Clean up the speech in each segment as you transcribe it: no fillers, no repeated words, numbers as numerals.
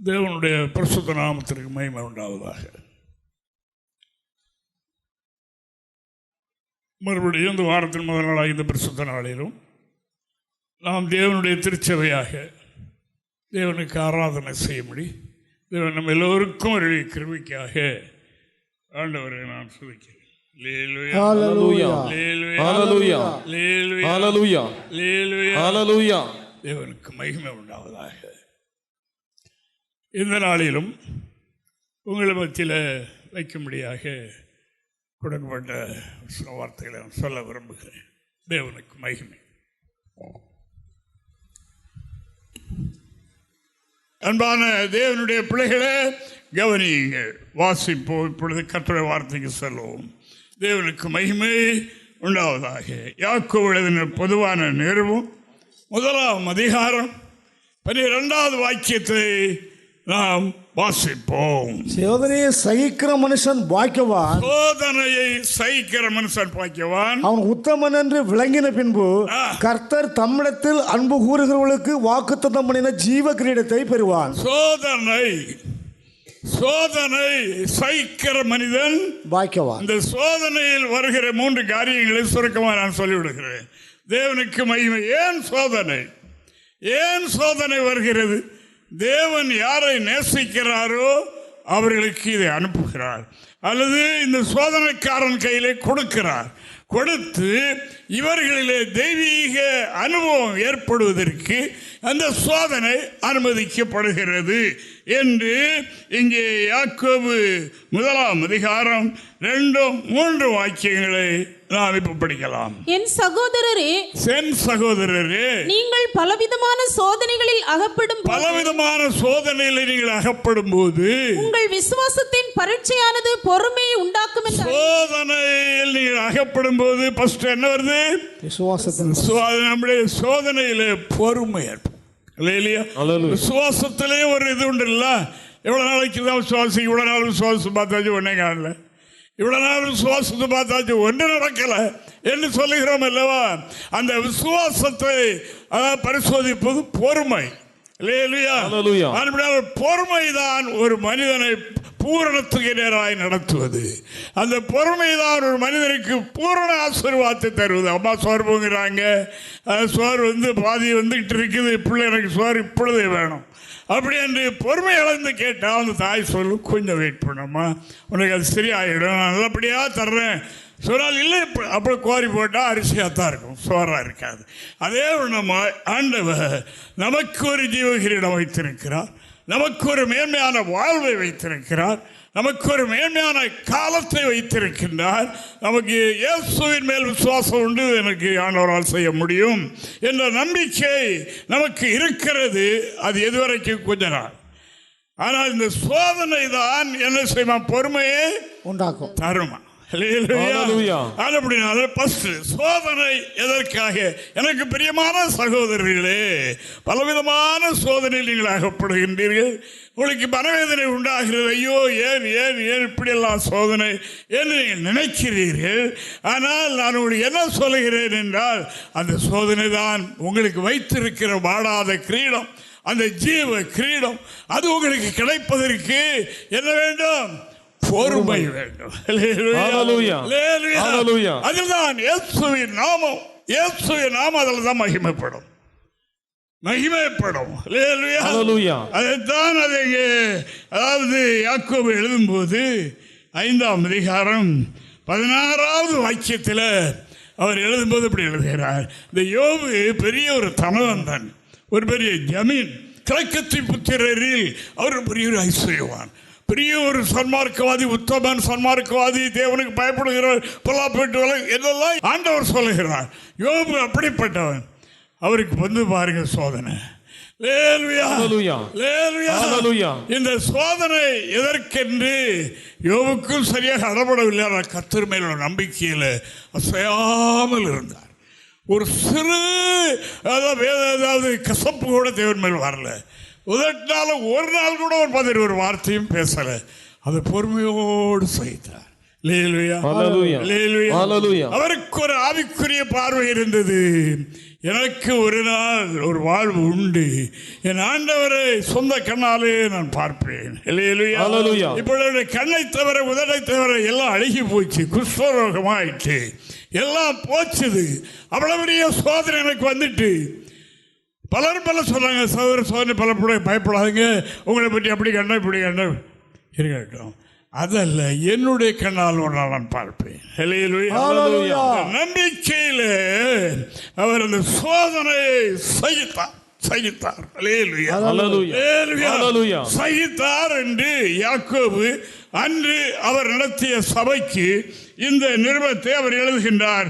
தேவனுடைய பரிசுத்த நாமத்திற்கு மகிமை உண்டாவதாக. மறுபடியும் இந்த வாரத்தின் முதல் நாளாக இந்த பரிசுத்த நாளிலும் நாம் தேவனுடைய திருச்சபையாக தேவனுக்கு ஆராதனை செய்யும்படி தேவன் நம்ம எல்லோருக்கும் ஒரு கிருபைக்காக ஆண்டவரை நான் சுதிக்கிறேன். தேவனுக்கு மகிமை உண்டாவதாக. இந்த நாளிலும் உங்களை மத்தியில் வைக்கும்படியாக கொடுக்கப்பட்ட சில வார்த்தைகளை சொல்ல விரும்புகிறேன். தேவனுக்கு மகிமை. அன்பான தேவனுடைய பிள்ளைகளை கவனியுங்கள், வாசிப்போம். இப்பொழுது கர்த்தருடைய வார்த்தைக்கு செல்வோம். தேவனுக்கு மகிமை உண்டாவதாக. யாக்கோபு எழுதின பொதுவான நிருபம் 1ஆம் அதிகாரம் 12வது வாக்கியத்தை நாம் வாசிப்போம். சோதனையை சகிக்கிற மனுஷன் பாக்கியவான். சோதனையை சகிக்கிற மனுஷன் பாக்கியவான். அவன் உத்தமன் என்று விளங்கின பின்பு கர்த்தர் தம்மிடத்தில் அன்பு கூறுகிறவர்களுக்கு வாக்குத்தத்தம் பண்ணின ஜீவ கிரீடத்தை பெறுவான். சோதனை சகிக்கிற மனிதன் பாக்கியவான். இந்த சோதனையில் வருகிற 3 காரியங்களை சுருக்கமாக நான் சொல்லிவிடுகிறேன். தேவனுக்கு மகிமை. ஏன் சோதனை வருகிறது? தேவன் யாரை நேசிக்கிறாரோ அவர்களுக்கு இதை அனுப்புகிறார், அல்லது இந்த சோதனைக்காரன் கையிலே கொடுக்கிறார். கொடுத்து இவர்களிலே தெய்வீக அனுபவம் ஏற்படுவதற்கு அந்த சோதனை அனுமதிக்கப்படுகிறது என்று இங்கே யாக்கோபு 1ஆம் அதிகாரம் 2-3 வாக்கியங்களை நாம் இப்ப படிக்கலாம். என் சகோதரரே, நீங்கள் பலவிதமான சோதனைகளில் நீங்கள் அகப்படும் போது உங்கள் விசுவாசத்தின் பரீட்சையானது பொறுமையை உண்டாக்கும். சோதனையில் நீங்கள் அகப்படும் போது ஃபர்ஸ்ட் என்ன வருது? நம்முடைய சோதனையில பொறுமை ஏற்படும். விசுவாசத்திலே ஒரு இது உண்டு இல்ல, எவ்வளவு நாளைக்கு தான் விசுவாசி, இவ்வளவு நாள் விசுவாசம் பார்த்தாச்சு ஒன்னே காணல, இவ்வளவு நாள் விசுவாசத்தை பார்த்தாச்சு ஒன்று நடக்கல என்று சொல்லுகிறோம் அல்லவா? அந்த விசுவாசத்தை பரிசோதிப்பது பொறுமை. பொறுமைதான் ஒரு மனிதனை பூரணத்துக்கு நேராய் நடத்துவது. அந்த பொறுமைதான் ஒரு மனிதனுக்கு பூரண ஆசீர்வாதத்தை தருவது. அம்மா சோறு போங்கிறாங்க, சோறு பாதி வந்துகிட்டு இருக்குது, பிள்ளை எனக்கு சோறு இப்பொழுதே வேணும் அப்படி என்று பொறுமை இழந்து கேட்டால் அந்த தாய் சொல்லும், கொஞ்சம் வெயிட் பண்ணம்மா, உனக்கு அது சரியாயிடும், நான் நல்லபடியாக தர்றேன் சொன்னால் இல்லை. அப்படி கோரி போட்டால் அரிசியாக தான் இருக்கும், சோறாக இருக்காது. அதே நம்ம ஆண்டவர் நமக்கு ஒரு ஜீவகிரீடம் வைத்திருக்கிறார், நமக்கு ஒரு மேன்மையான வாழ்வை வைத்திருக்கிறார், நமக்கு ஒரு மேன்மையான காலத்தை வைத்திருக்கின்றார். நமக்கு இயேசுவின் மேல் விசுவாசம் உண்டு, எனக்கு ஆண்டவரால் செய்ய முடியும் என்ற நம்பிக்கை நமக்கு இருக்கிறது. அது எதுவரைக்கும் கொஞ்ச நாள். ஆனால் இந்த சோதனை தான் என்ன செய்யுமா? பொறுமையை உண்டாக்கும், தருமா. சோதனை எதற்காக? எனக்கு பிரியமான சகோதரர்களே, பலவிதமான சோதனையில் நீங்கள் அகப்படுகின்றீர்கள். உங்களுக்கு மனவேதனை உண்டாகிறது. ஐயோ, ஏன் ஏன் ஏன் இப்படியெல்லாம் சோதனை என்று நீங்கள் நினைக்கிறீர்கள். ஆனால் நான் உங்களுக்கு என்ன சொல்லுகிறேன் என்றால், அந்த சோதனை தான் உங்களுக்கு வைத்திருக்கிற வாடாத கிரீடம், அந்த ஜீவ கிரீடம். அது உங்களுக்கு கிடைப்பதற்கு என்ன வேண்டும்? பொறுமை வேண்டும். அதில்தான் இயேசுவின் நாமம் அதில் தான் மகிமைப்படும். அதைத்தான் அதாவது யாக்கோபு எழுதும்போது 5ஆம் அதிகாரம் 16வது வாக்கியத்தில் அவர் எழுதும்போது இப்படி எழுதுகிறார். இந்த யோபு பெரிய ஒரு தனவந்தன், ஒரு பெரிய ஜமீன், கிழக்கத்தின் புத்திரரில் அவர் பெரிய ஒரு ஐஸ்வர்யவான், பெரிய ஒரு சன்மார்க்கவாதி, உத்தமன் சன்மார்க்கவாதி, தேவனுக்கு பயப்படுகிறவர், பொல்லாப்பட்டு என்னெல்லாம் ஆண்டவர் சொல்லுகிறார். யோபு அப்படிப்பட்டவன். அவருக்கு பாருங்க சோதனை. இந்த சோதனை எதற்கென்று யோபுக்கும் சரியாக அறப்படவில்லை. ஆனால் கர்த்தர் மேல் நம்பிக்கையில் அசையாமல் இருந்தார். ஒரு சிறு அதாவது கசப்பு கூட தேவன் மேல் வரல. உதட்டினாலும் ஒரு நாள் கூட ஒரு வார்த்தையும் பேசலை. அதை பொறுமையோடு செய்தார். அல்லேலூயா. Hallelujah. அல்லேலூயா. Hallelujah. அவருக்கு ஒரு ஆவிக்குரிய பார்வை இருந்தது. எனக்கு ஒரு நாள் ஒரு வாழ்வு உண்டு, என் ஆண்டவரை சொந்த கண்ணாலே நான் பார்ப்பேன். அல்லேலூயா. Hallelujah. இப்பொழுது கண்ணை தவிர உதடை தவிர எல்லாம் அழுகி போச்சு, குஷ்டரோகமாயிடுச்சு, எல்லாம் போச்சுது. அவ்வளவு பெரிய சோதனை எனக்கு வந்துட்டு பலரும் பல சொன்னாங்க, சோதனை பல பயப்படாதீங்க, உங்களை பற்றி அப்படி கண்ட இப்படி கண்ட இருக்கட்டும். அதல்ல, என்னுடைய கண்ணால் ஒரு நாள் நான் பார்ப்பேன். Hallelujah. நம்பிக்கையில் அவர் அந்த சோதனையை சகித்தார். அல்லேலூயா. Hallelujah. சகித்தார் என்று யாக்கோபு அன்று அவர் நடத்திய சபைக்கு இந்த நிருபத்தை அவர் எழுதுகின்றார்.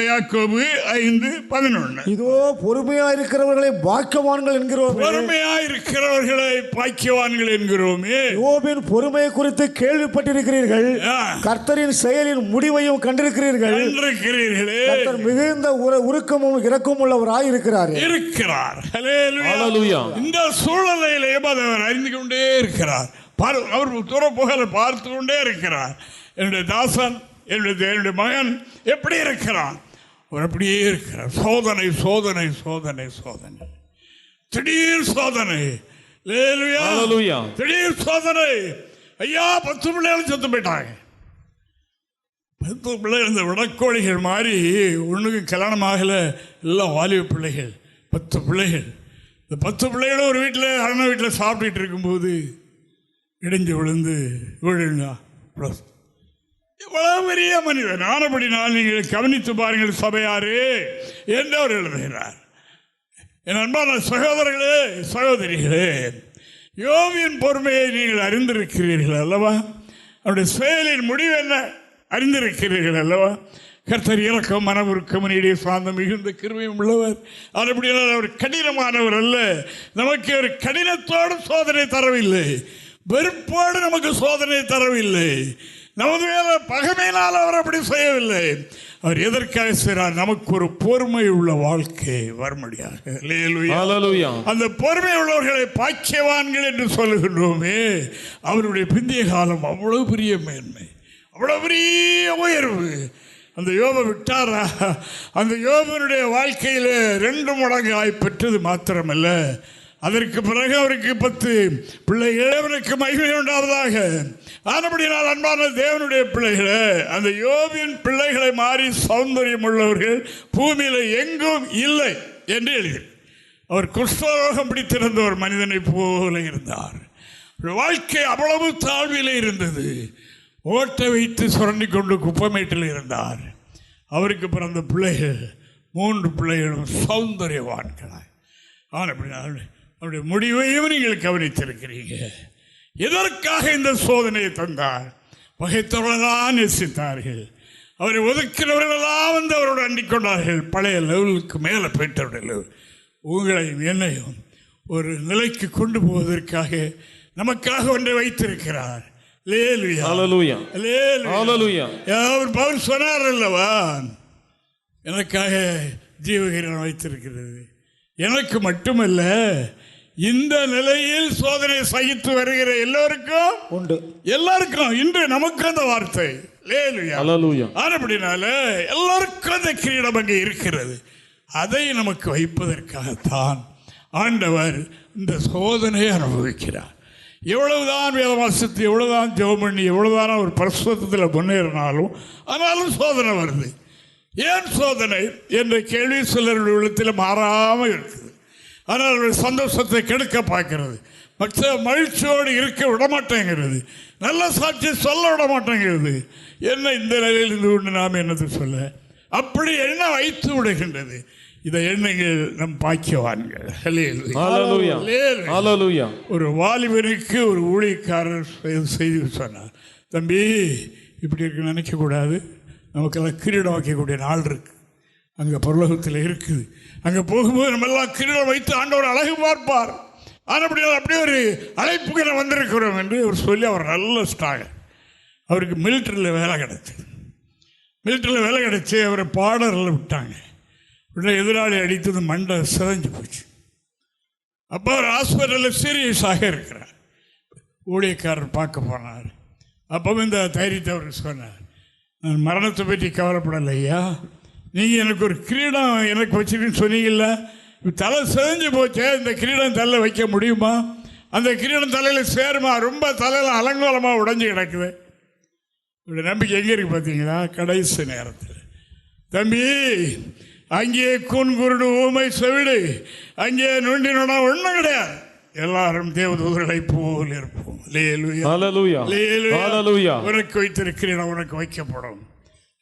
யாக்கோபு 5:11. இதோ பொறுமையா இருக்கிறவர்களை பாக்கியவான்கள் என்கிறோம். பொறுமையா இருக்கிறவர்களை பாக்கியவான்கள் என்கிறோமே. யோபின் பொறுமையை குறித்து கேள்விப்பட்டிருக்கிறீர்கள், கர்த்தரின் செயலின் முடிவையும் கண்டிருக்கிறீர்கள். கர்த்தர் மிகுந்த உருக்கமும் இரக்கமும் உள்ளவராய் இருக்கிறார். Hallelujah. இந்த சூழ்நிலையிலே அவர் அறிந்து கொண்டே இருக்கிறார். அவர் தூர புகழ பார்த்து கொண்டே இருக்கிறார். என்னுடைய தாசன், என்னுடைய மகன் எப்படி இருக்கிறான்? அவர் அப்படியே இருக்கிறார். சோதனை சோதனை சோதனை சோதனை, திடீர் சோதனை. திடீர் சோதனை. ஐயா, 10 பிள்ளைகள் செத்து போயிட்டாங்க. 10 பிள்ளைகள் இந்த விடக்கோழிகள் மாதிரி, ஒன்றுக்கு கல்யாணம் ஆகல, எல்லாம் வாலிப பிள்ளைகள். 10 பிள்ளைகள். இந்த 10 பிள்ளைகளும் ஒரு வீட்டில், அண்ணன் வீட்டில் சாப்பிட்டுட்டு இருக்கும்போது இடிஞ்சு விழுந்து விழுங்கா. இவ்வளவு பெரிய மனிதன் ஆனபடினால் நீங்கள் கவனித்து பாருங்கள் சபையாரே என்று அவர் எழுதுகிறார். என் அன்பான சகோதரர்களே, சகோதரிகளே, யோபின் பொறுமையை நீங்கள் அறிந்திருக்கிறீர்கள் அல்லவா? அவருடைய செயலின் முடிவு என்ன அறிந்திருக்கிறீர்கள் அல்லவா? கர்த்தர் இரக்கம், மனவுருக்கம், நீடிய சாந்தம், மிகுந்த கிருபையும் உள்ளவர். அதுபடியால் அவர் கடினமானவர் அல்ல. நமக்கு ஒரு கடினத்தோடு சோதனை தரவில்லை, வெறுப்போடு நமக்கு சோதனை தரவில்லை, நமது மேல பகைமையினால் அவர் அப்படி செய்யவில்லை. அவர் எதற்காக செய்கிறார்? நமக்கு ஒரு பொறுமை உள்ள வாழ்க்கை வரும்படியாக. அந்த பொறுமை உள்ளவர்களை பாக்கியவான்கள் என்று சொல்லுகின்றோமே, அவருடைய பிந்திய காலம் அவ்வளவு பெரிய மேன்மை, அவ்வளவு பெரிய உயர்வு. அந்த யோபை விட்டாரா? அந்த யோபனுடைய வாழ்க்கையில் 2 மடங்காய் பெற்றது மாத்திரமல்ல, அதற்கு பிறகு அவருக்கு 10 பிள்ளைகள். அவனுக்கு மகிமை உண்டாவதாக. ஆனபடியால் அன்பான தேவனுடைய பிள்ளைகளை, அந்த யோபின் பிள்ளைகளை மாறி சௌந்தரியம் உள்ளவர்கள் பூமியில் எங்கும் இல்லை என்று எழுதி. அவர் குஷ்டரோகம் பிடித்திருந்த ஒரு மனிதனை போல இருந்தார். வாழ்க்கை அவ்வளவு தாழ்விலே இருந்தது. ஓட்டை வைத்து சுரண்டி கொண்டு குப்பமேட்டில் இருந்தார். அவருக்கு பிறந்த பிள்ளைகள் 3 பிள்ளைகளும் சௌந்தரியவான்களாய். ஆனபடியால் அவருடைய முடிவையும் நீங்கள் கவனித்திருக்கிறீங்க. எதற்காக இந்த சோதனையை தந்தார்? பகைத்தவர்களெல்லாம் நேசித்தார்கள், அவரை ஒதுக்கினவர்களெல்லாம் வந்து அவரோடு அண்டிக் கொண்டார்கள். பழைய லெவலுக்கு மேலே போயிட்டவருடைய லெவல். உங்களையும் என்னையும் ஒரு நிலைக்கு கொண்டு போவதற்காக நமக்காக ஒன்றை வைத்திருக்கிறார். அவர் சொன்னார் அல்லவா, எனக்காக ஜீவகிரன் வைத்திருக்கிறது. எனக்கு மட்டுமல்ல, இந்த நிலையில் சோதனை சகித்து வருகிற எல்லோருக்கும் உண்டு. எல்லாருக்கும் இன்று நமக்கு அந்த வார்த்தை அப்படினால எல்லாருக்கும் அந்த கிரீடம் அங்கே இருக்கிறது. அதை நமக்கு வைப்பதற்காகத்தான் ஆண்டவர் இந்த சோதனையை அனுபவிக்கிறார். எவ்வளவுதான் வேதவாசித்து, எவ்வளவுதான் ஜெபம் பண்ணி, எவ்வளவுதான் ஒரு பரிசுத்தத்தில் முன்னேறினாலும் ஆனாலும் சோதனை வருது. ஏன் சோதனை என்ற கேள்வி சிலருடைய உள்ளத்தில் மாறாமல் இருக்குது. ஆனால் அவருடைய சந்தோஷத்தை கெடுக்க பார்க்கிறது, மற்ற மகிழ்ச்சியோடு இருக்க விடமாட்டேங்கிறது, நல்ல சாட்சி சொல்ல விட மாட்டேங்கிறது. என்ன இந்த நிலையில் இருந்து கொண்டு நாம் என்னது சொல்ல, அப்படி என்ன வைத்து விடுகின்றது. இதை எண்ணங்கள் நம் பாக்கியவான்கள். ஒரு வாலிபனுக்கு ஒரு ஊழியக்காரர் செய்தி சொன்னார், தம்பி இப்படி இருக்கு நினைக்கக்கூடாது, நமக்கெல்லாம் கிரீடம் வைக்கக்கூடிய நாள் இருக்கு, அங்கே பரலோகத்தில் இருக்குது, அங்கே போகும்போது நம்ம எல்லாம் கிரீடம் வைத்து ஆண்டவர் அழகு பார்ப்பார். ஆனால் அப்படியே ஒரு அழைப்புக்கு வந்திருக்கிறோம் என்று அவர் சொல்லி அவர் நல்ல ஸ்டாக. அவருக்கு மிலிட்டரியில் வேலை கிடச்சிது. மிலிட்டரியில் வேலை கிடச்சி அவரை பாடரில் விட்டாங்க. உடனே எதிராளி அடித்தது மண்டை சிதைஞ்சு போச்சு. அப்போ அவர் ஹாஸ்பிட்டலில் சீரியஸாக இருக்கிறார். ஊழியக்காரர் பார்க்க போனார். அப்பவும் இந்த தைரியத்தை அவருக்கு சொன்னார், நான் மரணத்தை பற்றி கவலைப்படலை ஐயா, நீங்கள் எனக்கு ஒரு கிரீடம் எனக்கு வச்சுருக்குன்னு சொன்னீங்கல்ல, தலை செஞ்சு போச்சே, இந்த கிரீடம் தலையில் வைக்க முடியுமா? அந்த கிரீடம் தலையில் சேருமா? ரொம்ப தலையில் அலங்கோலமாக உடைஞ்சு கிடக்குது. இப்படி நம்பிக்கை எங்கே இருக்குது பார்த்தீங்களா? கடைசி நேரத்தில் தம்பி, அங்கே கூன் குருடு ஊமை செவிடு, அங்கே நொண்டி நொடா ஒன்றும் கிடையாது, எல்லாரும் தேவதூதர்களை போல் இருப்போம். உனக்கு வைத்திருக்கிறேன், உனக்கு வைக்கப்படும்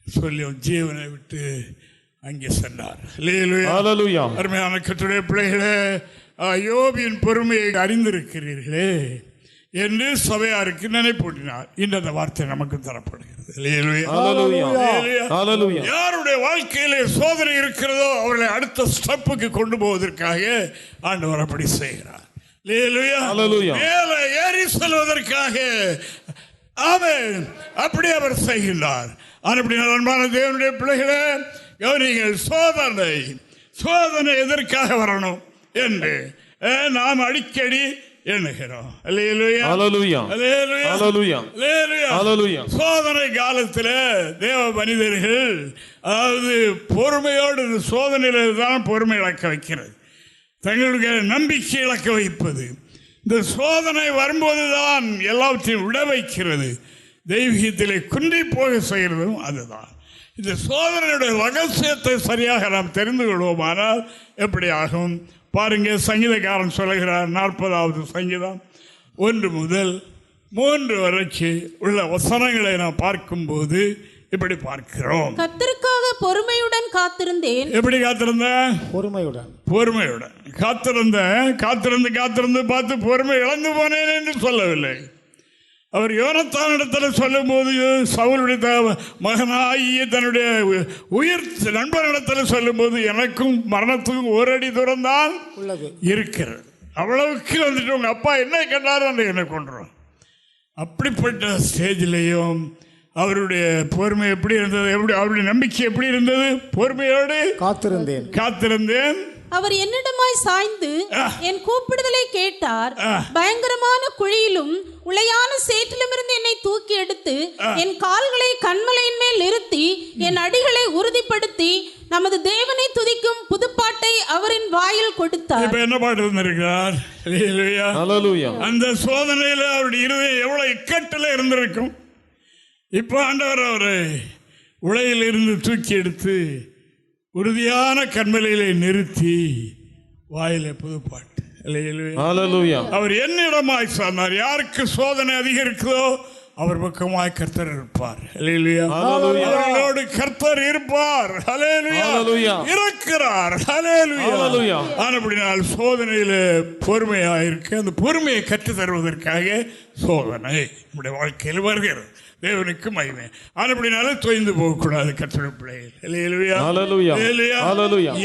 சொல்லி ஜீவனை விட்டு அங்கே சென்றார். அருமையான கர்த்தருடைய பிள்ளைகளே, யோபின் பொறுமையை அறிந்திருக்கிறீர்களே என்று சபையாருக்கு நினைப்பூட்டினார். இன்று அந்த வார்த்தை நமக்கு தரப்படுகிறது. யாருடைய வாழ்க்கையிலே சோதனை இருக்கிறதோ அவர்களை அடுத்த ஸ்டெப்புக்கு கொண்டு போவதற்காக ஆண்டவர் அப்படி செய்கிறார். மேலே ஏறி செல்வதற்காக ஆமென், அப்படி அவர் செய்கிறார். அன்பான தேவனுடைய பிள்ளைகளே, கவனிங்கள், சோதனை எதற்காக வரணும் என்று நாம் அடிக்கடி எண்ணுகிறோம். சோதனை காலத்தில் தேவ மனிதர்கள், அதாவது பொறுமையோடு, சோதனையில தான் பொறுமை இழக்க வைக்கிறது, தங்களுடைய நம்பிக்கை இழக்க வைப்பது. இந்த சோதனை வரும்போதுதான் எல்லாவற்றையும் விட வைக்கிறது, தெய்வீகத்திலே குன்றி போக செய்கிறதும் அதுதான். இந்த சோதனையுடைய ரகசியத்தை சரியாக நாம் தெரிந்து கொள்வோமானால் எப்படி ஆகும் பாருங்க. சங்கீதக்காரன் சொல்லுகிறார், 40வது சங்கீதம் 1 முதல் 3 வரைக்கும் உள்ள வசனங்களை நாம் பார்க்கும்போது இப்படி பார்க்கிறோம். கர்த்தருக்காக பொறுமையுடன் காத்திருந்தேன். எப்படி காத்திருந்தேன்? பொறுமையுடன் காத்திருந்து பார்த்து பொறுமை இழந்து போனேன் என்று சொல்லவில்லை. அவர் யோனத்தான் இடத்துல சொல்லும் போது, சவுலுடைய மகனாகிய தன்னுடைய உயிர் நண்பனிடத்தில் சொல்லும் போது, எனக்கும் மரணத்துக்கும் ஒரு அடி தூரம் தான் இருக்கிறது, அவ்வளவுக்கு வந்துட்டு உங்க அப்பா என்ன கண்டாரு என்னை கொண்டுரும். அப்படிப்பட்ட ஸ்டேஜிலையும் அவருடைய பொறுமை எப்படி இருந்தது, அவருடைய நம்பிக்கை எப்படி இருந்தது? பொறுமையோடு காத்திருந்தேன். அவர் என்னிடமாய் சாய்ந்து என் கூப்பிடுதலை கேட்டார். பயங்கரமான குழியிலும் உளையான சேற்றிலும் இருந்து என்னை தூக்கி எடுத்து என் கால்களை கண்மலையின் மேல் நிறுத்தி என் அடிகளை உறுதிப்படுத்தி நமது தேவனை துதிக்கும் புதுப்பாட்டை அவரின் வாயில் கொடுத்தார். இப்ப என்ன பாட்டு இருந்திருக்கிறார்? அந்த சோதனையில அவருடைய இருதயம் எவ்வளவு இக்கட்டில் இருந்திருக்கும். இப்போ ஆண்டவர் அவரை உலையில் இருந்து தூக்கி எடுத்து உறுதியான கண்மலையிலே நிறுத்தி வாயிலே புதுப்பாட்டு. அவர் என்னிடமாய் சொன்னார். யாருக்கு சோதனை அதிகரிக்குதோ அவர் பக்கமாய் கர்த்தர் இருப்பார். அவர்களோடு கர்த்தர் இருப்பார். இருக்கிறார். அப்படினால் சோதனையில பொறுமையாயிருக்கு. அந்த பொறுமையை கற்று தருவதற்காக சோதனை நம்முடைய வாழ்க்கையில் வருகிறது. தேவனுக்கு மகிமை. அப்படினால தொய்ந்து போகக்கூடாது கர்த்தருடைய பிள்ளைகள்.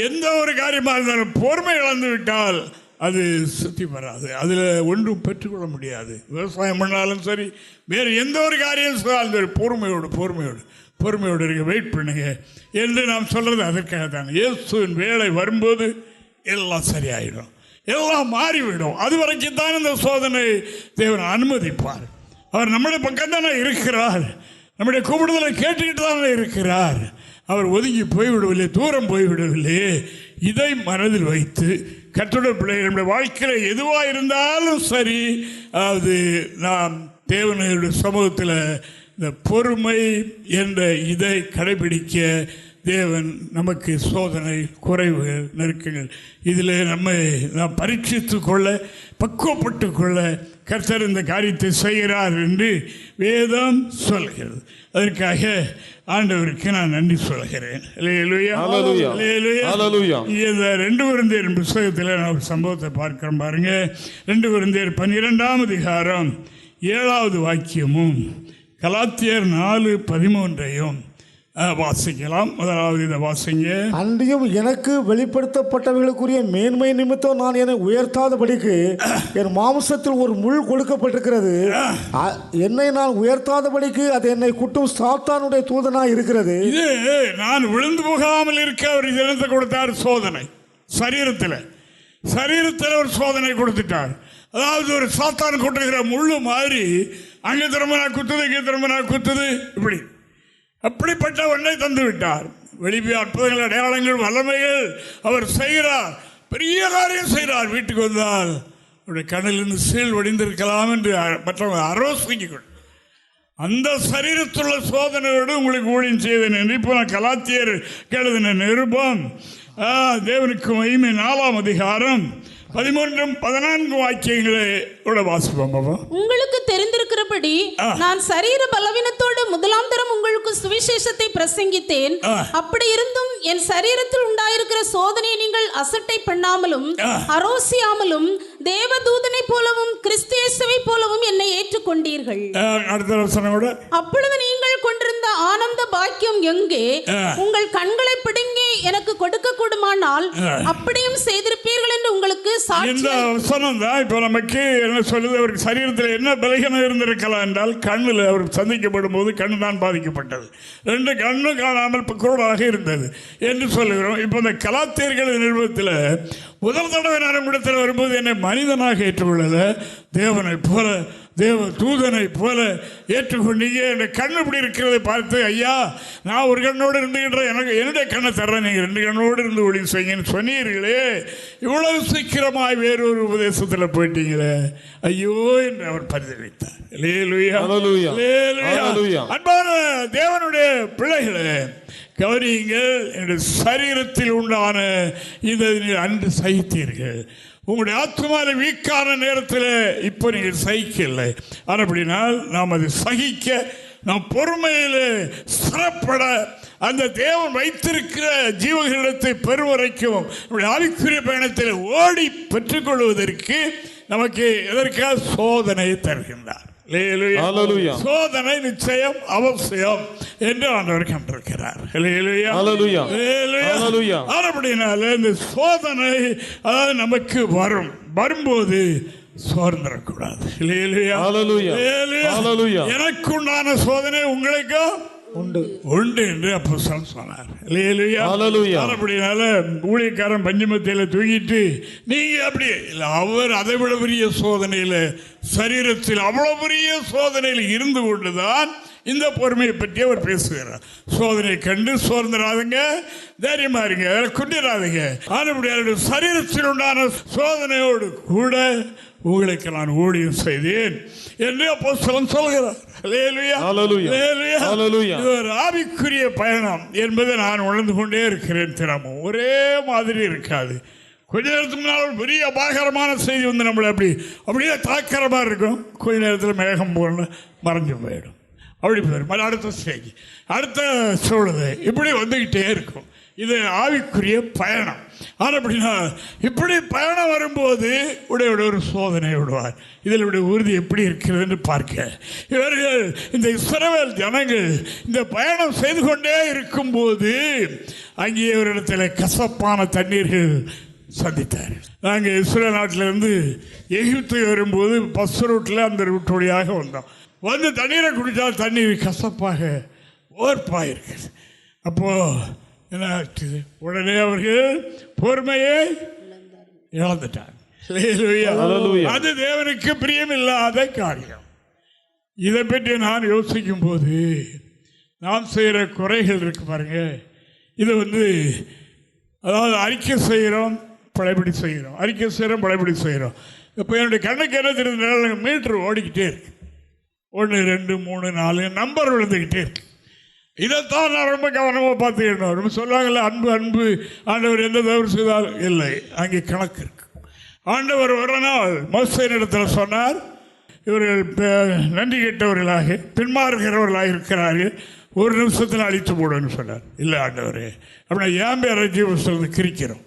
எந்த ஒரு காரியமா இருந்தாலும் பொறுமை இழந்து விட்டால் அது சுத்தி வராது, அதில் ஒன்றும் பெற்றுக்கொள்ள முடியாது. விவசாயம் பண்ணாலும் சரி, வேறு எந்த ஒரு காரியம் சொன்னாலும் பொறுமையோடு இருக்க, வெயிட் பண்ணுங்க என்று நாம் சொல்றது அதற்காக தான். இயேசுவின் வேலை வரும்போது எல்லாம் சரியாயிடும், எல்லாம் மாறிவிடும். அது வரைக்கும் தான் இந்த சோதனை தேவன் அனுமதிப்பார். அவர் நம்முடைய பக்கம் தானே இருக்கிறார், நம்முடைய கூப்பிடுதலை கேட்டுக்கிட்டு தானே இருக்கிறார். அவர் ஒதுங்கி போய்விடவில்லை, தூரம் போய்விடவில்லை. இதை மனதில் வைத்து கர்த்தருடைய பிள்ளைகள் நம்முடைய வாழ்க்கையில் எதுவாக இருந்தாலும் சரி, அதாவது நாம் தேவனுடைய சமூகத்தில் இந்த பொறுமை என்ற இதை கடைபிடிக்க தேவன் நமக்கு சோதனை, குறைவுகள், நெருக்கங்கள் இதில் நாம் பரீட்சித்து கொள்ள, பக்குவப்பட்டு கொள்ள கர்த்தர் இந்த காரியத்தை செய்கிறார் என்று வேதம் சொல்கிறது. அதற்காக ஆண்டவருக்கு நான் நன்றி சொல்கிறேன். இந்த 2 கொரிந்தியர் புத்தகத்தில் நான் சம்பவத்தை பார்க்கிறோம் பாருங்க. 2 கொரிந்தியர் 12ஆம் அதிகாரம் 7வது வாக்கியமும் கலாத்தியர் 4:13 வாசிக்கலாம். முதலாவது இதை வாசிங்க. அன்றியும் எனக்கு வெளிப்படுத்தப்பட்டவர்களுக்குரிய மேன்மை நிமித்தம் நான் என்னை உயர்த்தாதபடிக்கு என் மாம்சத்தில் ஒரு முள் கொடுக்கப்பட்டிருக்கிறது. என்னை நான் உயர்த்தாதபடிக்கு அது என்னை குட்டும் சாத்தானுடைய தூதனாய் இருக்கிறது. இது நான் விழுந்து போகாமல் இருக்க அவர் தினத்தை கொடுத்தார். சோதனை சரீரத்தில் ஒரு சோதனை கொடுத்துட்டார். அதாவது ஒரு சாத்தான் கொட்டுகிற முள்ளு மாதிரி அங்கே திரும்பினா குத்துது, இங்கே திரும்பினா குத்துது, இப்படி அப்படிப்பட்ட ஒன்றை தந்து விட்டார். வெளியே அற்புதங்கள், அடையாளங்கள், வல்லமைகள் அவர் செய்கிறார், பெரிய காரியம் செய்கிறார். வீட்டுக்கு வந்தால் அவருடைய கண்ணிலிருந்து சீல் வடிந்திருக்கலாம் என்று மற்றவங்க ஆலோசிக்கொள். அந்த சரீரத்துள்ள சோதனையோடு உங்களுக்கு ஊழியம் செய்தேன் என்று இப்போ நான் கலாத்தியர் எழுதின நிருபம் தேவனுக்கு மகிமை 4ஆம் அதிகாரம் 13-14 வாக்கியங்களை வாசிப்போம். உங்களுக்கு தெரிந்திருக்கிறபடி நான் சரீர பலவீனத்தோடு முதலாம் தரம் உங்களுக்கு சுவிசேஷத்தை பிரசங்கித்தேன். அப்படி இருந்தும் என் சரீரத்தில் உண்டாயிருக்கிற சோதனையை நீங்கள் அசட்டை பண்ணாமலும் அரோசியாமலும் தேவதூதனை போலவும் கிறிஸ்தியேசுவை போலவும் என்னை ஏற்றுக்கொண்டீர்கள். அப்பொழுது நீங்கள் கொண்டிருந்த ஆனந்த பாக்கியம் எங்கே? உங்கள் கண்களை பிடுங்கி எனக்கு கொடுக்க கூடுமானால் அப்படியும் செய்திருப்பீர்கள் என்று உங்களுக்கு இந்த வசனம் தான் இப்போ நமக்கு என்ன சொல்லுது. அவருக்கு சரீரத்தில் என்ன பலகீனம் இருந்திருக்கலாம் என்றால், கண்ணில் அவர் சந்திக்கப்படும் போது கண்ணு தான் பாதிக்கப்பட்டது. 2 கண்ணும் காணாமல் குருடாக இருந்தது என்று சொல்லுகிறோம். இப்போ இந்த கலாத்தியர்கள் நிறுவனத்தில் முதல் தடவை நான் இடத்தில் வரும்போது என்னை மனிதனாக ஏற்றுக்கொள்ளல, தேவனை போல தேவ தூதனை போல ஏற்றுக்கொண்டீங்க. என் கண் இப்படி இருக்கிறதை பார்த்து, ஐயா நான் ஒரு கண்ணோடு இருந்துகின்ற எனக்கு என்னுடைய கண்ணை தர்றேன், நீங்கள் 2 கண்ணோடு இருந்து ஒளி செய்யுங்கன்னு சொன்னீர்களே, இவ்வளவு சீக்கிரமாய் வேறொரு உபதேசத்தில் போயிட்டீங்களே ஐயோ என்று அவர் பரிதவித்தார். அன்பான தேவனுடைய பிள்ளைகளே, கவனியுங்கள், என்னுடைய சரீரத்தில் உண்டான இந்த அன்று சகித்தீர்கள். உங்களுடைய ஆத்மாவில் வீக்கான நேரத்தில் இப்போ நீங்கள் சகிக்கலை. அப்படினால் நாம் அதை சகிக்க, நாம் பொறுமையில் சிறப்பட, அந்த தேவன் வைத்திருக்கிற ஜீவகளிடத்தை பெறுவரைக்கும் நம்முடைய ஆவிக்குரிய பயணத்தில் ஓடி பெற்றுக்கொள்வதற்கு நமக்கு எதற்காக சோதனையை தருகின்றார். சோதனை நிச்சயம் அவசியம் என்று ஆண்டவர் கண்டிருக்கிறார். அப்படினால இந்த சோதனை அதாவது நமக்கு வரும்போது சோர்ந்துடக்கூடாது. எனக்குண்டான சோதனை உங்களுக்கும் உண்டு என்று அப்போஸ்தலன் சொன்னார். அப்படினால ஊழியக்காரன் பஞ்சமத்தையில் தூக்கிட்டு நீங்க அப்படி இல்லை, அவர் அதை விட பெரிய சோதனையில், சரீரத்தில் அவ்வளவு பெரிய சோதனையில் இருந்து கொண்டுதான் இந்த பொறுமையை பற்றி அவர் பேசுகிறார். சோதனை கண்டு சோர்ந்துடாதுங்க, தைரியமா இருங்க, குண்டிராதுங்க. ஆனால் சரீரத்தில் உண்டான சோதனையோடு கூட உங்களுக்கு நான் ஊழியம் செய்தேன் என்று அப்போஸ்தலன் சொல்கிறார். ஆவிக்குரிய பயணம் என்பதை நான் உணர்ந்து கொண்டே இருக்கிறேன். தினமும் ஒரே மாதிரி இருக்காது. கொஞ்ச நேரத்துக்கு முன்னால் பெரிய அபாயகரமான செய்தி வந்து நம்மளை அப்படியே தாக்கிற மாதிரி இருக்கும். கொஞ்ச நேரத்தில் மேகம் போல மறைஞ்சு போயிடும். அப்படி போயிடும். அடுத்த ஸ்டேஜ், அடுத்த சூழல் இப்படி வந்துக்கிட்டே இருக்கும். இது ஆவிக்குரிய பயணம். ஆனால் அப்படின்னா இப்படி பயணம் வரும்போது உடைய ஒரு சோதனை விடுவார். இதில் உறுதி எப்படி இருக்கிறது என்று பார்க்க, இவர்கள் இந்த இஸ்ரவேல் ஜனங்கள் இந்த பயணம் செய்து கொண்டே இருக்கும்போது அங்கே இவரிடத்தில் கசப்பான தண்ணீர்கள் சந்தித்தார். நாங்கள் இஸ்ரேல் நாட்டிலிருந்து எகிப்து வரும்போது பஸ் ரூட்டில் அந்த ரூட் வழியாக வந்தோம். வந்து தண்ணீரை குடித்தால் தண்ணீர் கசப்பாக ஓர்ப்பாக இருக்குது. அப்போது என்ன ஆச்சு? உடனே அவர்கள் பொறுமையை இழந்துட்டாங்க. அது தேவனுக்கு பிரியமில்லாத காரியம். இதை பற்றி நான் யோசிக்கும் போது நாம் செய்கிற குறைகள் இருக்கு பாருங்க. இது அதாவது அறிக்கை செய்கிறோம், பழையபடி செய்கிறோம், அறிக்கை செய்கிறோம், பழையபடி செய்கிறோம். இப்போ என்னுடைய கண்ணுக்கு என்ன தெரிஞ்ச மீட்டர் ஓடிக்கிட்டே இருக்கு. 1 2 3 4 நம்பர் விழுந்துக்கிட்டே இருக்கு. இதைத்தான் நான் ரொம்ப கவனமாக பார்த்துக்கணும். ரொம்ப சொல்லுவாங்கள்ல, அன்பு அன்பு ஆண்டவர் எந்த தவறு செய்தாலும் இல்லை, அங்கே கணக்கு இருக்கு. ஆண்டவர் ஒரு நாள் மோசேயினிடத்தில் சொன்னார், இவர்கள் நன்றி கெட்டவர்களாக பின்மாறுகிறவர்களாக இருக்கிறார்கள், 1 நிமிஷத்தில் அழித்து போடுன்னு சொன்னார். இல்லை ஆண்டவரே, அப்படின்னா ஏன் பேரை ஜீவசத்தை கிரிக்கிறோம்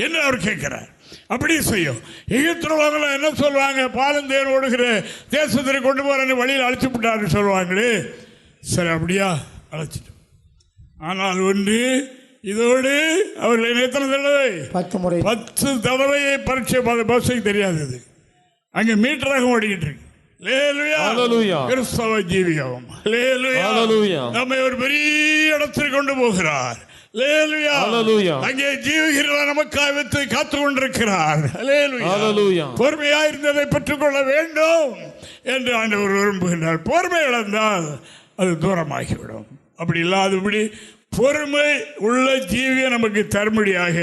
என்று அவர் கேட்கிறார். அப்படி செய்யும். எகிப்துல என்ன சொல்லுவாங்க? பாலந்தேன் ஓடுகிற தேசத்திற்கு கொண்டு போற வழியில் அழைச்சி விட்டாருன்னு சொல்லுவாங்களே. சரி, அப்படியா அழைச்சிட்டோம். ஆனால் இதோடு அவர்கள் எத்தனை தடவை? 10 தடவையை பரீட்சை பஸ்ஸுக்கு தெரியாது. அங்கே மீட்டராக ஓடிக்கிட்டு இருக்கு. கிறிஸ்தவ ஜீவியம் நம்மை ஒரு பெரிய இடத்திற்கு கொண்டு போகிறார். அல்லேலூயா. Hallelujah. அங்கே ஜீவகிரீடம் நமக்காக வைத்து காத்து கொண்டிருக்கிறார். அல்லேலூயா. Hallelujah. பொறுமையா இருந்ததை பெற்றுக்கொள்ள வேண்டும் என்று ஆண்டவர் விரும்புகின்றார். பொறுமை இழந்தால் அது தூரமாகிவிடும். அப்படி இல்லாதபடி பொறுமை உள்ள ஜீவியை நமக்கு தரும்படியாக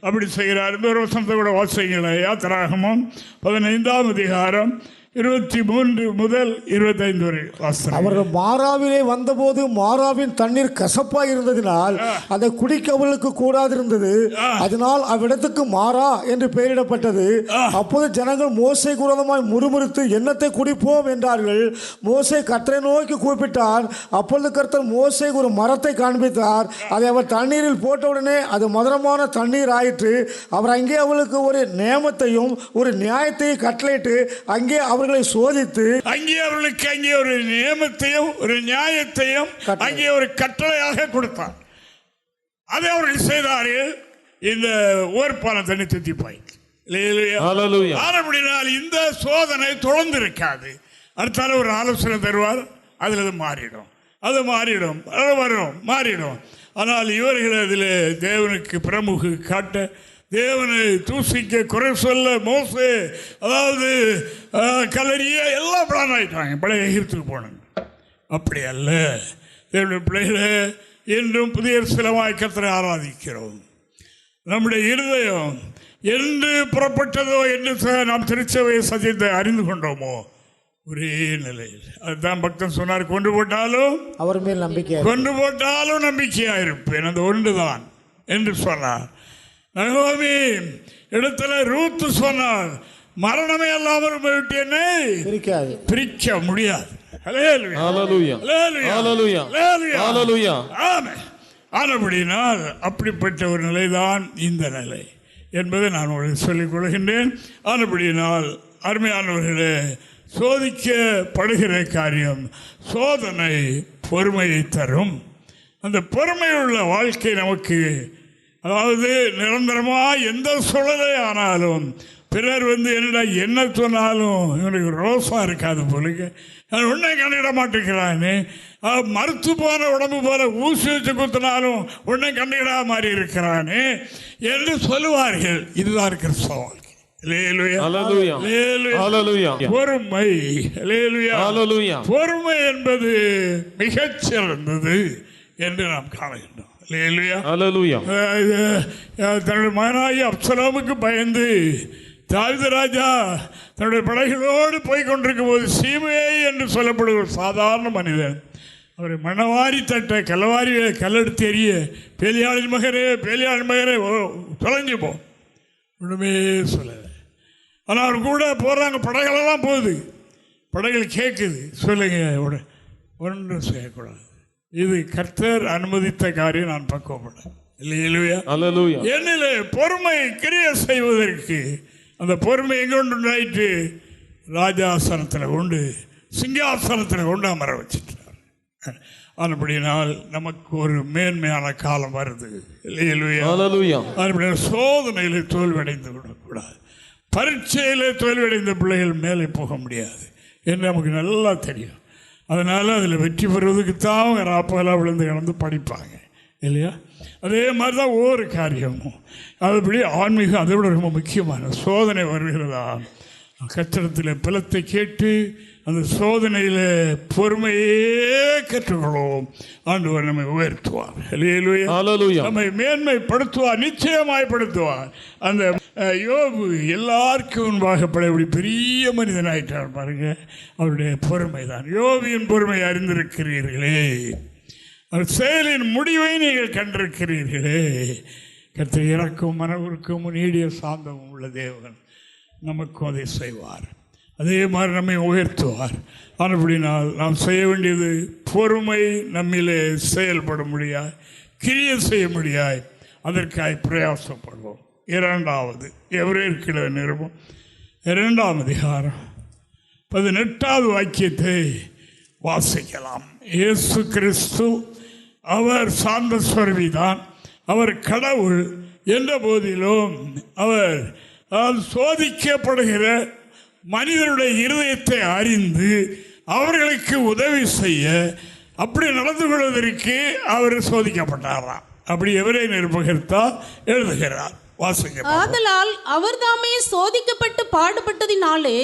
அப்படி செய்கிறார். இந்த ஒரு வசனத்தை கூட வாசிங்களா? யாத்திராகமம் 15ஆம் அதிகாரம் 23 முதல் 25 வரை வாசிக்கிறேன். அவர்கள் மாராவிலே வந்தபோது மாராவின் தண்ணீர் கசப்பாய் இருந்ததினால் அதை குடிக்க அவர்களுக்கு கூடாதிருந்தது. அதனால் அவ்விடத்துக்கு மாறா என்று பெயரிடப்பட்டது. அப்போது ஜனங்கள் மோசே விரோதமாய் முறுமுறுத்து என்னத்தை குடிப்போம் என்றார்கள். மோசே கர்த்தரை நோக்கி கூப்பிட்டார். அப்பொழுது கர்த்தர் மோசே ஒரு மரத்தை காண்பித்தார். அதை அவர் தண்ணீரில் போட்டவுடனே அது மதுரமான தண்ணீர் ஆயிற்று. அவர் அங்கே அவர்களுக்கு ஒரு நியமத்தையும் ஒரு நியாயத்தையும் கட்டளையிட்டு அங்கே அவர்களை சோதித்து அங்கே ஒரு நியமத்தையும் ஒரு நியாயத்தையும் அங்கே ஒரு கட்டளையாக கொடுத்தார். அதை அவர்கள் செய்தார்கள். இந்த ஓர்ப்பான தண்ணி துத்தி போயிட்டு. அப்படினால் இந்த சோதனை தொடர்ந்து இருக்காது. அடுத்தால ஒரு ஆலோசனை தருவார். அதில் அது மாறிடும், அது மாறிடும், அது வரும், மாறிடும். ஆனால் இவர்கள் அதில் தேவனுக்கு பிரமுக காட்ட, தேவனை தூசிக்க, குறை சொல்ல, மோசே அதாவது கலரிய எல்லாம் பிளான் ஆகிட்டாங்க. பழைய எகிப்துக்கு போனாங்க. அப்படி அல்ல. தேவனுடைய பிள்ளைகளை என்றும் புதிய சிலமாய் கர்த்தரை ஆராதிக்கிறோம். நம்முடைய இருதயம் என்று புறப்பட்டதோ என்று நாம் திருச்சபையை சத்தியத்தை அறிந்து கொண்டோமோ ஒரே நிலையில். அதுதான் பக்தன் சொன்னார், கொண்டு போட்டாலும் அவர் மேல் நம்பிக்கை, கொண்டு போட்டாலும் நம்பிக்கையா இருப்பேன், அந்த ஒன்றுதான் என்று சொன்னார். நகோமி இடத்துல ரூத் சொன்னார், மரணமே இல்லாமல் விட்டு என்னை பிரிக்க முடியாது. ஆனபடினால் அப்படிப்பட்ட ஒரு நிலைதான் இந்த நிலை என்பதை நான் உங்களுக்கு சொல்லிக் கொள்கின்றேன். ஆனபடினால் அருமையானவர்களே, சோதிக்கப்படுகிற காரியம் சோதனை பொறுமையை தரும். அந்த பொறுமையுள்ள வாழ்க்கை நமக்கு, அதாவது நிரந்தரமாக எந்த சூழலே ஆனாலும் பிறர் என்னடா என்ன சொன்னாலும் இவனுக்கு ரோசம் இருக்காது போலுக்கு, நான் உன்னை கண்டிட மாட்டேங்கிறானே, மறுத்து போன உடம்பு போல ஊசி வச்சு குத்தினாலும் உன்னை கண்டிடா மாதிரி இருக்கிறானே என்று சொல்லுவார்கள். இதுதான் கிறிஸ்தவ வாழ்க்கை. பொறுமை, பொறுமை என்பது மிகச்சிறந்தது என்று நாம் காணுகின்றோம். தன்னுடைய மகனாகி அப்சலோமுக்கு பயந்து தாவீது ராஜா தன்னுடைய படைகளோடு போய் கொண்டிருக்கும் போது சீமையை என்று சொல்லப்படுகிற ஒரு சாதாரண மனிதன் அவரை மணவாரி தட்ட கல்லவாரி கல்லெடுத்து எறிய, பேலியாளின் மகனே, பேலியாளின் மகனே தொலைஞ்சு போ ஒன்றுமே சொல்லலை. ஆனால் அவர் கூட போகிறாங்க, படைகளெல்லாம் போகுது, படைகள் கேட்குது, சொல்லுங்க ஒன்றும் செய்யக்கூடாது, இது கர்த்தர் அனுமதித்த காரியம், நான் பக்குவப்பட இல்லையா. என்னிலே பொறுமை கிரியை செய்வதற்கு அந்த பொறுமை எங்கே உண்டாயிட்டு ராஜாசனத்தில் கொண்டு சிங்காசனத்தில் கொண்டு அமர வச்சிட்டார். அதுபடினால் நமக்கு ஒரு மேன்மையான காலம் வருது இல்லையா. சோதனையில தோல்வியடைந்து விடக்கூடாது. பரீட்சையிலே தோல்வியடைந்த பிள்ளைகள் மேலே போக முடியாது என்று நமக்கு நல்லா தெரியும். அதனால் அதில் வெற்றி பெறுவதுக்கு தான் அவங்க ராப்பெல்லாம் விழுந்து கிடந்து படிப்பாங்க இல்லையா. அதே மாதிரி தான் ஒவ்வொரு காரியமும் அதுபடி ஆன்மீகம் அதை விட ரொம்ப முக்கியமான சோதனை வருகிறதா, கத்திரத்தில் பலத்தை கேட்டு அந்த சோதனையில் பொறுமையே கற்றுக்கொள்வோம். ஆண்டவர் நம்மை உயர்த்துவார், நம்மை மேன்மைப்படுத்துவார், நிச்சயமாய்ப்படுத்துவார். அந்த யோபு எல்லாருக்கும் முன்பாக படையபடி பெரிய மனிதனாயிட்டார் பாருங்க, அவருடைய பொறுமை தான். யோபியின் பொறுமை அறிந்திருக்கிறீர்களே, அவர் செயலின் முடிவை நீங்கள் கண்டிருக்கிறீர்களே. கர்த்தர் இறக்கும் மனவிற்கும் நீடிய சாந்தமும் உள்ள தேவன் நமக்கும் அதை செய்வார். அதே மாதிரி நம்மை உயர்த்துவார். அப்படினால் நாம் செய்ய வேண்டியது பொறுமை நம்மிலே செயல்பட முடியாது, கிரியை செய்ய முடியாது, அதற்காக பிரயாசப்படுவோம். இரண்டாவது எபிரேயர் நிருபம் 2ஆம் அதிகாரம் 18வது வாக்கியத்தை வாசிக்கலாம். இயேசு கிறிஸ்து அவர் சாந்த ஸ்வரூபிதான், அவர் கடவுள் என்ற போதிலும் அவர் சோதிக்கப்படுகிற மனிதனுடைய இருதயத்தை அறிந்து அவர்களுக்கு உதவி செய்ய அப்படி நடந்து கொள்வதற்கு அவர் சோதிக்கப்பட்டாராம். அப்படி எவரே நிருபகர்த்தா எழுதுகிறார். வாசிங்க. ஆதலால் அவர் தாமே சோதிக்கப்பட்டு பாடுபட்டதினாலே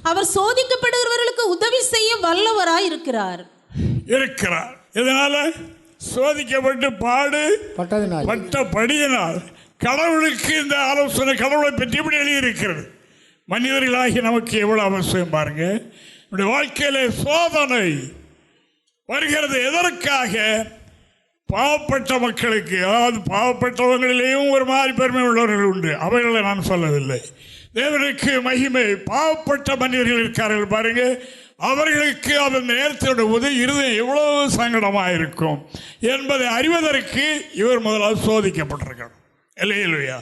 அவர் சோதிக்கப்படுகிறவர்களுக்கு உதவி செய்ய வல்லவராய் இருக்கிறார். இதனால சோதிக்கப்பட்டு பட்டபடியினால் கடவுளுக்கு இந்த ஆலோசனை கடவுளை பற்றி இப்படி எழுதியிருக்கிறது. மனிதர்களாகி நமக்கு எவ்வளவு அவசியம் பாருங்க. நம்முடைய வாழ்க்கையில சோதனை வருகிறது. எதற்காக? பாவப்பட்ட மக்களுக்கு. அதாவது பாவப்பட்டவங்களிலேயும் ஒரு மாதிரி பெருமை உள்ளவர்கள் உண்டு, அவைகளை நான் சொல்லவில்லை. தேவனுக்கு மகிமை. பாவப்பட்ட மனிதர்கள் இருக்கார்கள் பாருங்க, அவர்களுக்கு அந்த நேரத்தோட உதவி இருதயம் எவ்வளவு சங்கடமாக இருக்கும் என்பதை அறிவதற்கு இவர் முதலாவது சோதிக்கப்பட்டிருக்கிறார். இல்லையா?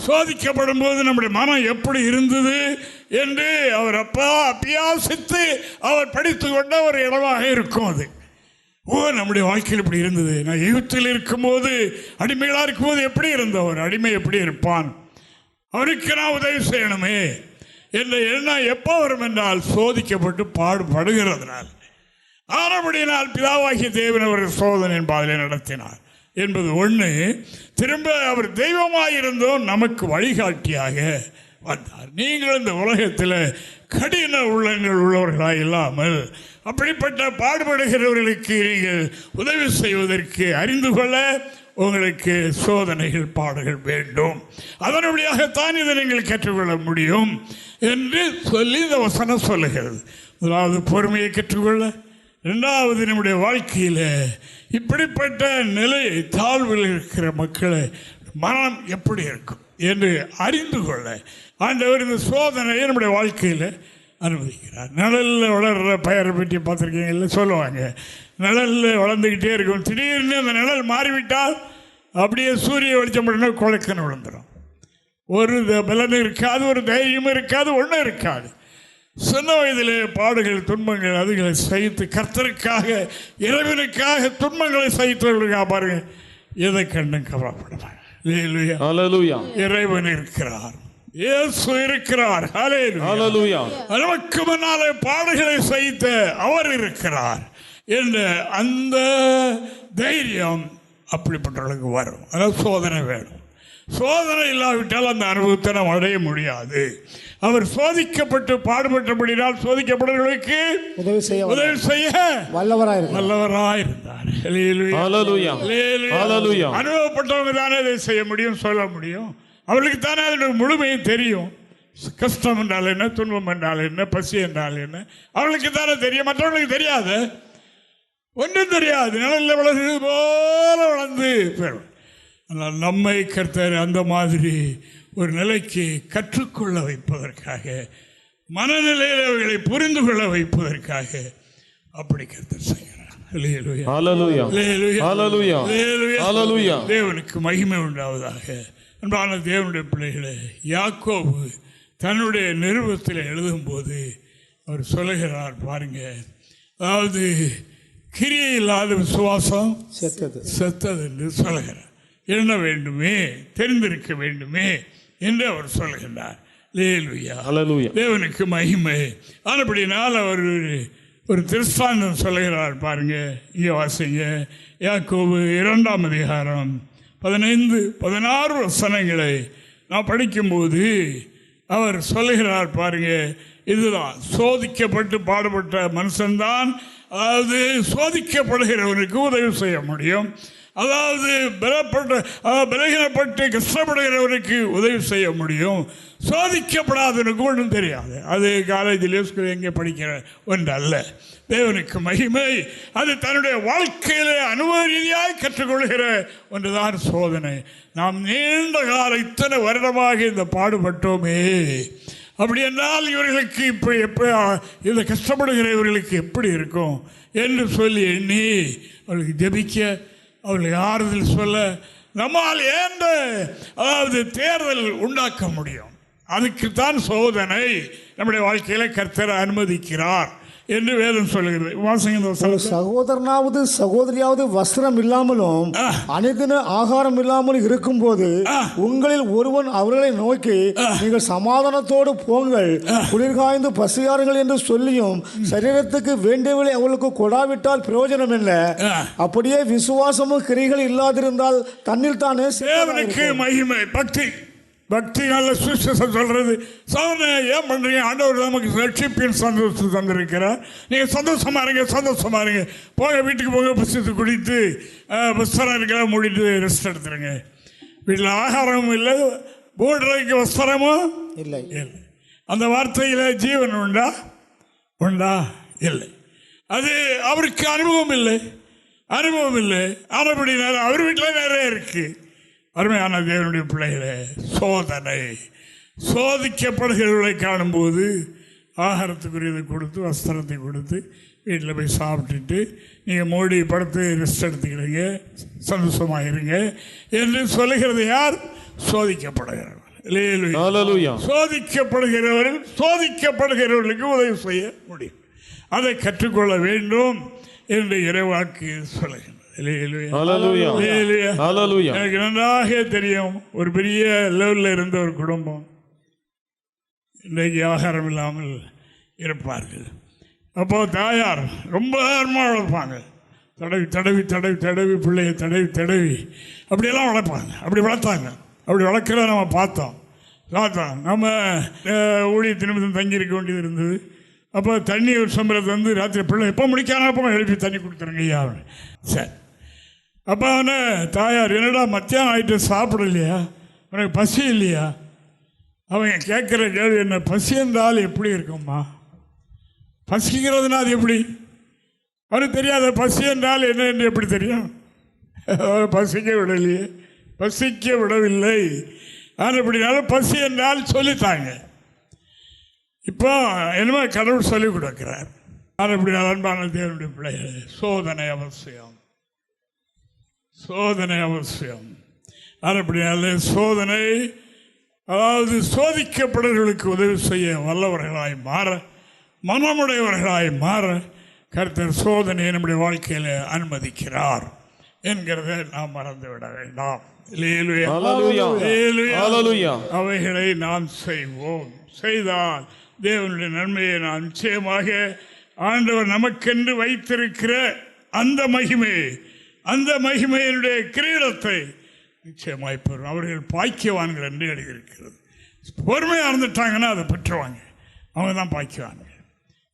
சோதிக்கப்படும் போது நம்முடைய மனம் எப்படி இருந்தது என்று அவர் அபியாசித்து அவர் படித்து கொண்ட ஒரு இடமாக இருக்கும். அது நம்முடைய வாழ்க்கையில் இப்படி இருந்தது. நான் எகிப்தில் இருக்கும்போது, அடிமைகளாக இருக்கும்போது எப்படி இருந்தவர், அடிமை எப்படி இருப்பான், அவருக்கு நான் உதவி செய்யணுமே என்ற எண்ணம் எப்போ வரும் என்றால் சோதிக்கப்பட்டு பாடுபடுகிறதுனால். ஆனபடியினால் பிதாவாகிய தேவன் அவர்கள் சோதனை பாதையை நடத்தினார் என்பது ஒன்று. திரும்ப அவர் தெய்வமாயிருந்தோம் நமக்கு வழிகாட்டியாக வந்தார். நீங்கள் இந்த உலகத்தில் கடின உள்ளங்கள் உள்ளவர்களாக இல்லாமல் அப்படிப்பட்ட பாடுபடுகிறவர்களுக்கு நீங்கள் உதவி செய்வதற்கு அறிந்து கொள்ள உங்களுக்கு சோதனைகள் பாடுகள் வேண்டும். அதன் வழியாகத்தான் இதை நீங்கள் கற்றுக்கொள்ள முடியும் என்று சொல்லி இந்த வசனம் சொல்லுகிறது. முதலாவது பொறுமையை கற்றுக்கொள்ள, இரண்டாவது நம்முடைய வாழ்க்கையில் இப்படிப்பட்ட நிலை தாழ்வில் இருக்கிற மக்களை மனம் எப்படி இருக்கும் என்று அறிந்து கொள்ள ஆண்டவர் இந்த சோதனையை நம்முடைய வாழ்க்கையில் அனுமதிக்கிறார். நிழலில் வளர்கிற பயிரை பற்றி பார்த்துருக்கீங்கல்ல, சொல்லுவாங்க நிழலில் வளர்ந்துக்கிட்டே இருக்கும். திடீர்னு அந்த நிழல் மாறிவிட்டால் அப்படியே சூரிய வெளிச்சம் பண்ண குலைக்கன்னு விழுந்துடும். ஒரு பலனும் இருக்காது, ஒரு தைரியமும் இருக்காது, ஒன்றும் இருக்காது. சின்ன வயதிலே பாடுகள் துன்பங்கள் அதுகளை சகித்து கர்த்தருக்காக இறைவனுக்காக துன்பங்களை சகித்தவர்களுக்காக பாருங்க, எதை கண்டும் கவலைப்படுவாங்க. இறைவன் இருக்கிறார், இயேசு இருக்கிறார். நமக்கு முன்னாலே பாடுகளை சகித்த அவர் இருக்கிறார் என்ற அந்த தைரியம் அப்படிப்பட்டவர்களுக்கு வரும். அதாவது சோதனை வேணும். சோதனை இல்லாவிட்டால் அந்த அனுபவத்தை நாம் அடைய முடியாது. அவர் சோதிக்கப்பட்டு பாடுபட்டபடினால் சோதிக்கப்படுவர்களுக்கு உதவி செய்ய வல்லவராயிருந்தார். அனுபவப்பட்டவங்க தானே இதை செய்ய முடியும், சொல்ல முடியும். அவர்களுக்கு தானே அதனுடைய முழுமையும் தெரியும். கஷ்டம் என்றால் என்ன, துன்பம் என்றால் என்ன, பசி என்றால் என்ன, அவர்களுக்கு தானே தெரியும். மற்றவர்களுக்கு தெரியாது, ஒன்றும் தெரியாது. நிழலில் வளர்கிறது போல வளர்ந்து பெறும். ஆனால் நம்மை கர்த்தர் அந்த மாதிரி ஒரு நிலைக்கு கற்றுக்கொள்ள வைப்பதற்காக, மனநிலையில் அவர்களை புரிந்து கொள்ள வைப்பதற்காக அப்படி கர்த்தர் செய்கிறார். தேவனுக்கு மகிமை உண்டாவதாக. அன்பான தேவனுடைய பிள்ளைகளே, யாக்கோபு தன்னுடைய நிருபத்தில் எழுதும்போது அவர் சொல்லுகிறார் பாருங்க, அதாவது கிரியை இல்லாத விசுவாசம் செத்தது என்று சொல்லுகிறார். என்ன வேண்டுமே, தெரிந்திருக்க வேண்டுமே என்று அவர் சொல்லுகின்றார். தேவனுக்கு மகிமை. ஆனபடினால் அவர் ஒரு திருஷ்டாந்தம் சொல்லுகிறார் பாருங்க. இங்கே வாசிங்க, யாக்கோபு 2ஆம் அதிகாரம் 15-16 வசனங்களை நான் படிக்கும்போது அவர் சொல்லுகிறார் பாருங்க, இதுதான் சோதிக்கப்பட்டு பாடுபட்ட மனுஷன்தான், அதாவது சோதிக்கப்படுகிறவனுக்கு உதவி செய்ய முடியும். அதாவது பலகீனப்பட்டு கஷ்டப்படுகிறவனுக்கு உதவி செய்ய முடியும். சோதிக்கப்படாதவனுக்கு ஒன்றும் தெரியாது. அது காலேஜில் ஸ்கூல் எங்கே படிக்கிற ஒன்று அல்ல. தேவனுக்கு மகிமை. அது தன்னுடைய வாழ்க்கையில் அனுபவ ரீதியாக கற்றுக்கொள்கிற ஒன்றுதான் சோதனை. நாம் நீண்ட கால இத்தனை வருடமாக இந்த பாடுபட்டோமே, அப்படி என்றால் இவர்களுக்கு இப்போ எப்படி இந்த கஷ்டப்படுகிற இவர்களுக்கு எப்படி இருக்கும் என்று சொல்லி எண்ணி அவர்களுக்கு ஜெபிக்க, அவர்களுக்கு ஆறுதல் சொல்ல நம்மால் ஏந்த அதாவது தேர்தல் உண்டாக்க முடியும். அதுக்குத்தான் சோதனை நம்முடைய வாழ்க்கையில் கர்த்தர் அனுமதிக்கிறார் என்று வேதம் சொல்கிறது. வாசிங்க இந்த ஒரு வசனத்தை. சகோதரனாவது சகோதரியாவது வஸ்திரம் இல்லாமலும் அனுதின ஆகாரம் இல்லாமலும் இருக்கும்போது உங்களில் ஒருவன் அவர்களை நோக்கி நீங்கள் சமாதானத்தோடு போங்கள், குளிர்காய்ந்து பசியாருங்கள் என்று சொல்லியும் சரீரத்துக்கு வேண்டியவளை அவளுக்கு கொடாவிட்டால் பிரயோஜனம் இல்லை. அப்படியே விசுவாசமும் கிரிகள் இல்லாதிருந்தால் தன்னில் தானே தேவனுக்கு மகிமை. பக்தி நல்ல சுவிசேஷம் சொல்றது. சாதனை ஏன் பண்றீங்க? ஆண்டவர் நமக்கு ரட்சிப்பின் சந்தோஷம் தந்திருக்கிறார். நீங்க சந்தோஷமா இருங்க. போங்க, வீட்டுக்கு போங்க, புஸ்தத்தை குடித்து வஸ்திரம் இருக்கிற மூடிட்டு ரெஸ்ட் எடுத்துருங்க. வீட்டில் ஆகாரமும் இல்லை, போடுறதுக்கு வஸ்திரமும் இல்லை. அந்த வார்த்தையில் ஜீவன் உண்டா இல்லை. அது அவருக்கு அனுபவம் இல்லை. ஆனபடினால அவர் வீட்டில் நிறைய இருக்கு. அருமையான தேவனுடைய பிள்ளைகளே, சோதிக்கப்படுகிறவர்களை காணும்போது ஆகாரத்துக்குரியதை கொடுத்து வஸ்திரத்தை கொடுத்து வீட்டில் போய் சாப்பிட்டுட்டு நீங்கள் மோடி படுத்து ரெஸ்ட் எடுத்துக்கிறீங்க, சந்தோஷமாக இருங்க என்று சொல்லுகிறது யார்? சோதிக்கப்படுகிறவர்களுக்கு உதவி செய்ய முடியும். அதை கற்றுக்கொள்ள வேண்டும் என்று இறைவாக்கு சொல்லுகிறது. எனக்கு நன்றாக தெரியும், ஒரு பெரிய லெவலில் இருந்த ஒரு குடும்பம் இன்றைக்கு ஆகாரம் இல்லாமல் இருப்பார்கள். அப்போ தாயார் ரொம்ப நேரமாக வளர்ப்பாங்க. தடவி பிள்ளையை தடவி அப்படியெல்லாம் வளர்ப்பாங்க. அப்படி வளர்க்குறத நம்ம பார்த்தோம். நம்ம ஊழியத்தின் நிமிடம் தங்கி இருக்க வேண்டியது இருந்தது. அப்போ தண்ணி ஒரு சம்பளத்தை வந்து ராத்திரி பிள்ளை எப்போ முடிக்கான அப்போ எழுப்பி தண்ணி கொடுத்துருங்க ஐயா. சரி, அப்போ தாயார், என்னடா மத்தியானம் ஆகிட்டு சாப்பிடலையா, உனக்கு பசி இல்லையா? அவங்க கேட்குற கேள்வி என்ன? பசி என்றால் எப்படி இருக்கும்மா? பசிக்கிறதுனா அது எப்படி? அவனுக்கு தெரியாத பசி என்றால் என்ன என்று எப்படி தெரியும்? பசிக்க விடவில்லை. ஆனால் எப்படினாலும் பசி என்றால் சொல்லித்தாங்க. இப்போ என்னமோ கடவுள் சொல்லிக் கொடுக்கிறார். ஆனால் எப்படினாலும் அன்பான தேவனுடைய பிள்ளைகள், சோதனை அவசியம். அப்படினால சோதனை, அதாவது சோதிக்கப்படுவர்களுக்கு உதவி செய்ய வல்லவர்களாய் மாற, மனமுடையவர்களாய் மாற கர்த்தர் சோதனையை நம்முடைய வாழ்க்கையில் அனுமதிக்கிறார் என்கிறதை நாம் மறந்துவிட வேண்டாம். அவைகளை நாம் செய்தால் தேவனுடைய நன்மையை நாம் நிச்சயமாக ஆண்டவர் நமக்கென்று வைத்திருக்கிற அந்த மகிமையினுடைய கிரீடத்தை நிச்சயமாய் பெறும். அவர்கள் பாக்கியவான்கள் என்று எழுதியிருக்கிறது. பொறுமையாக இருந்துட்டாங்கன்னா அதை பெற்றுவாங்க, அவங்க தான் பாக்கியவான்கள்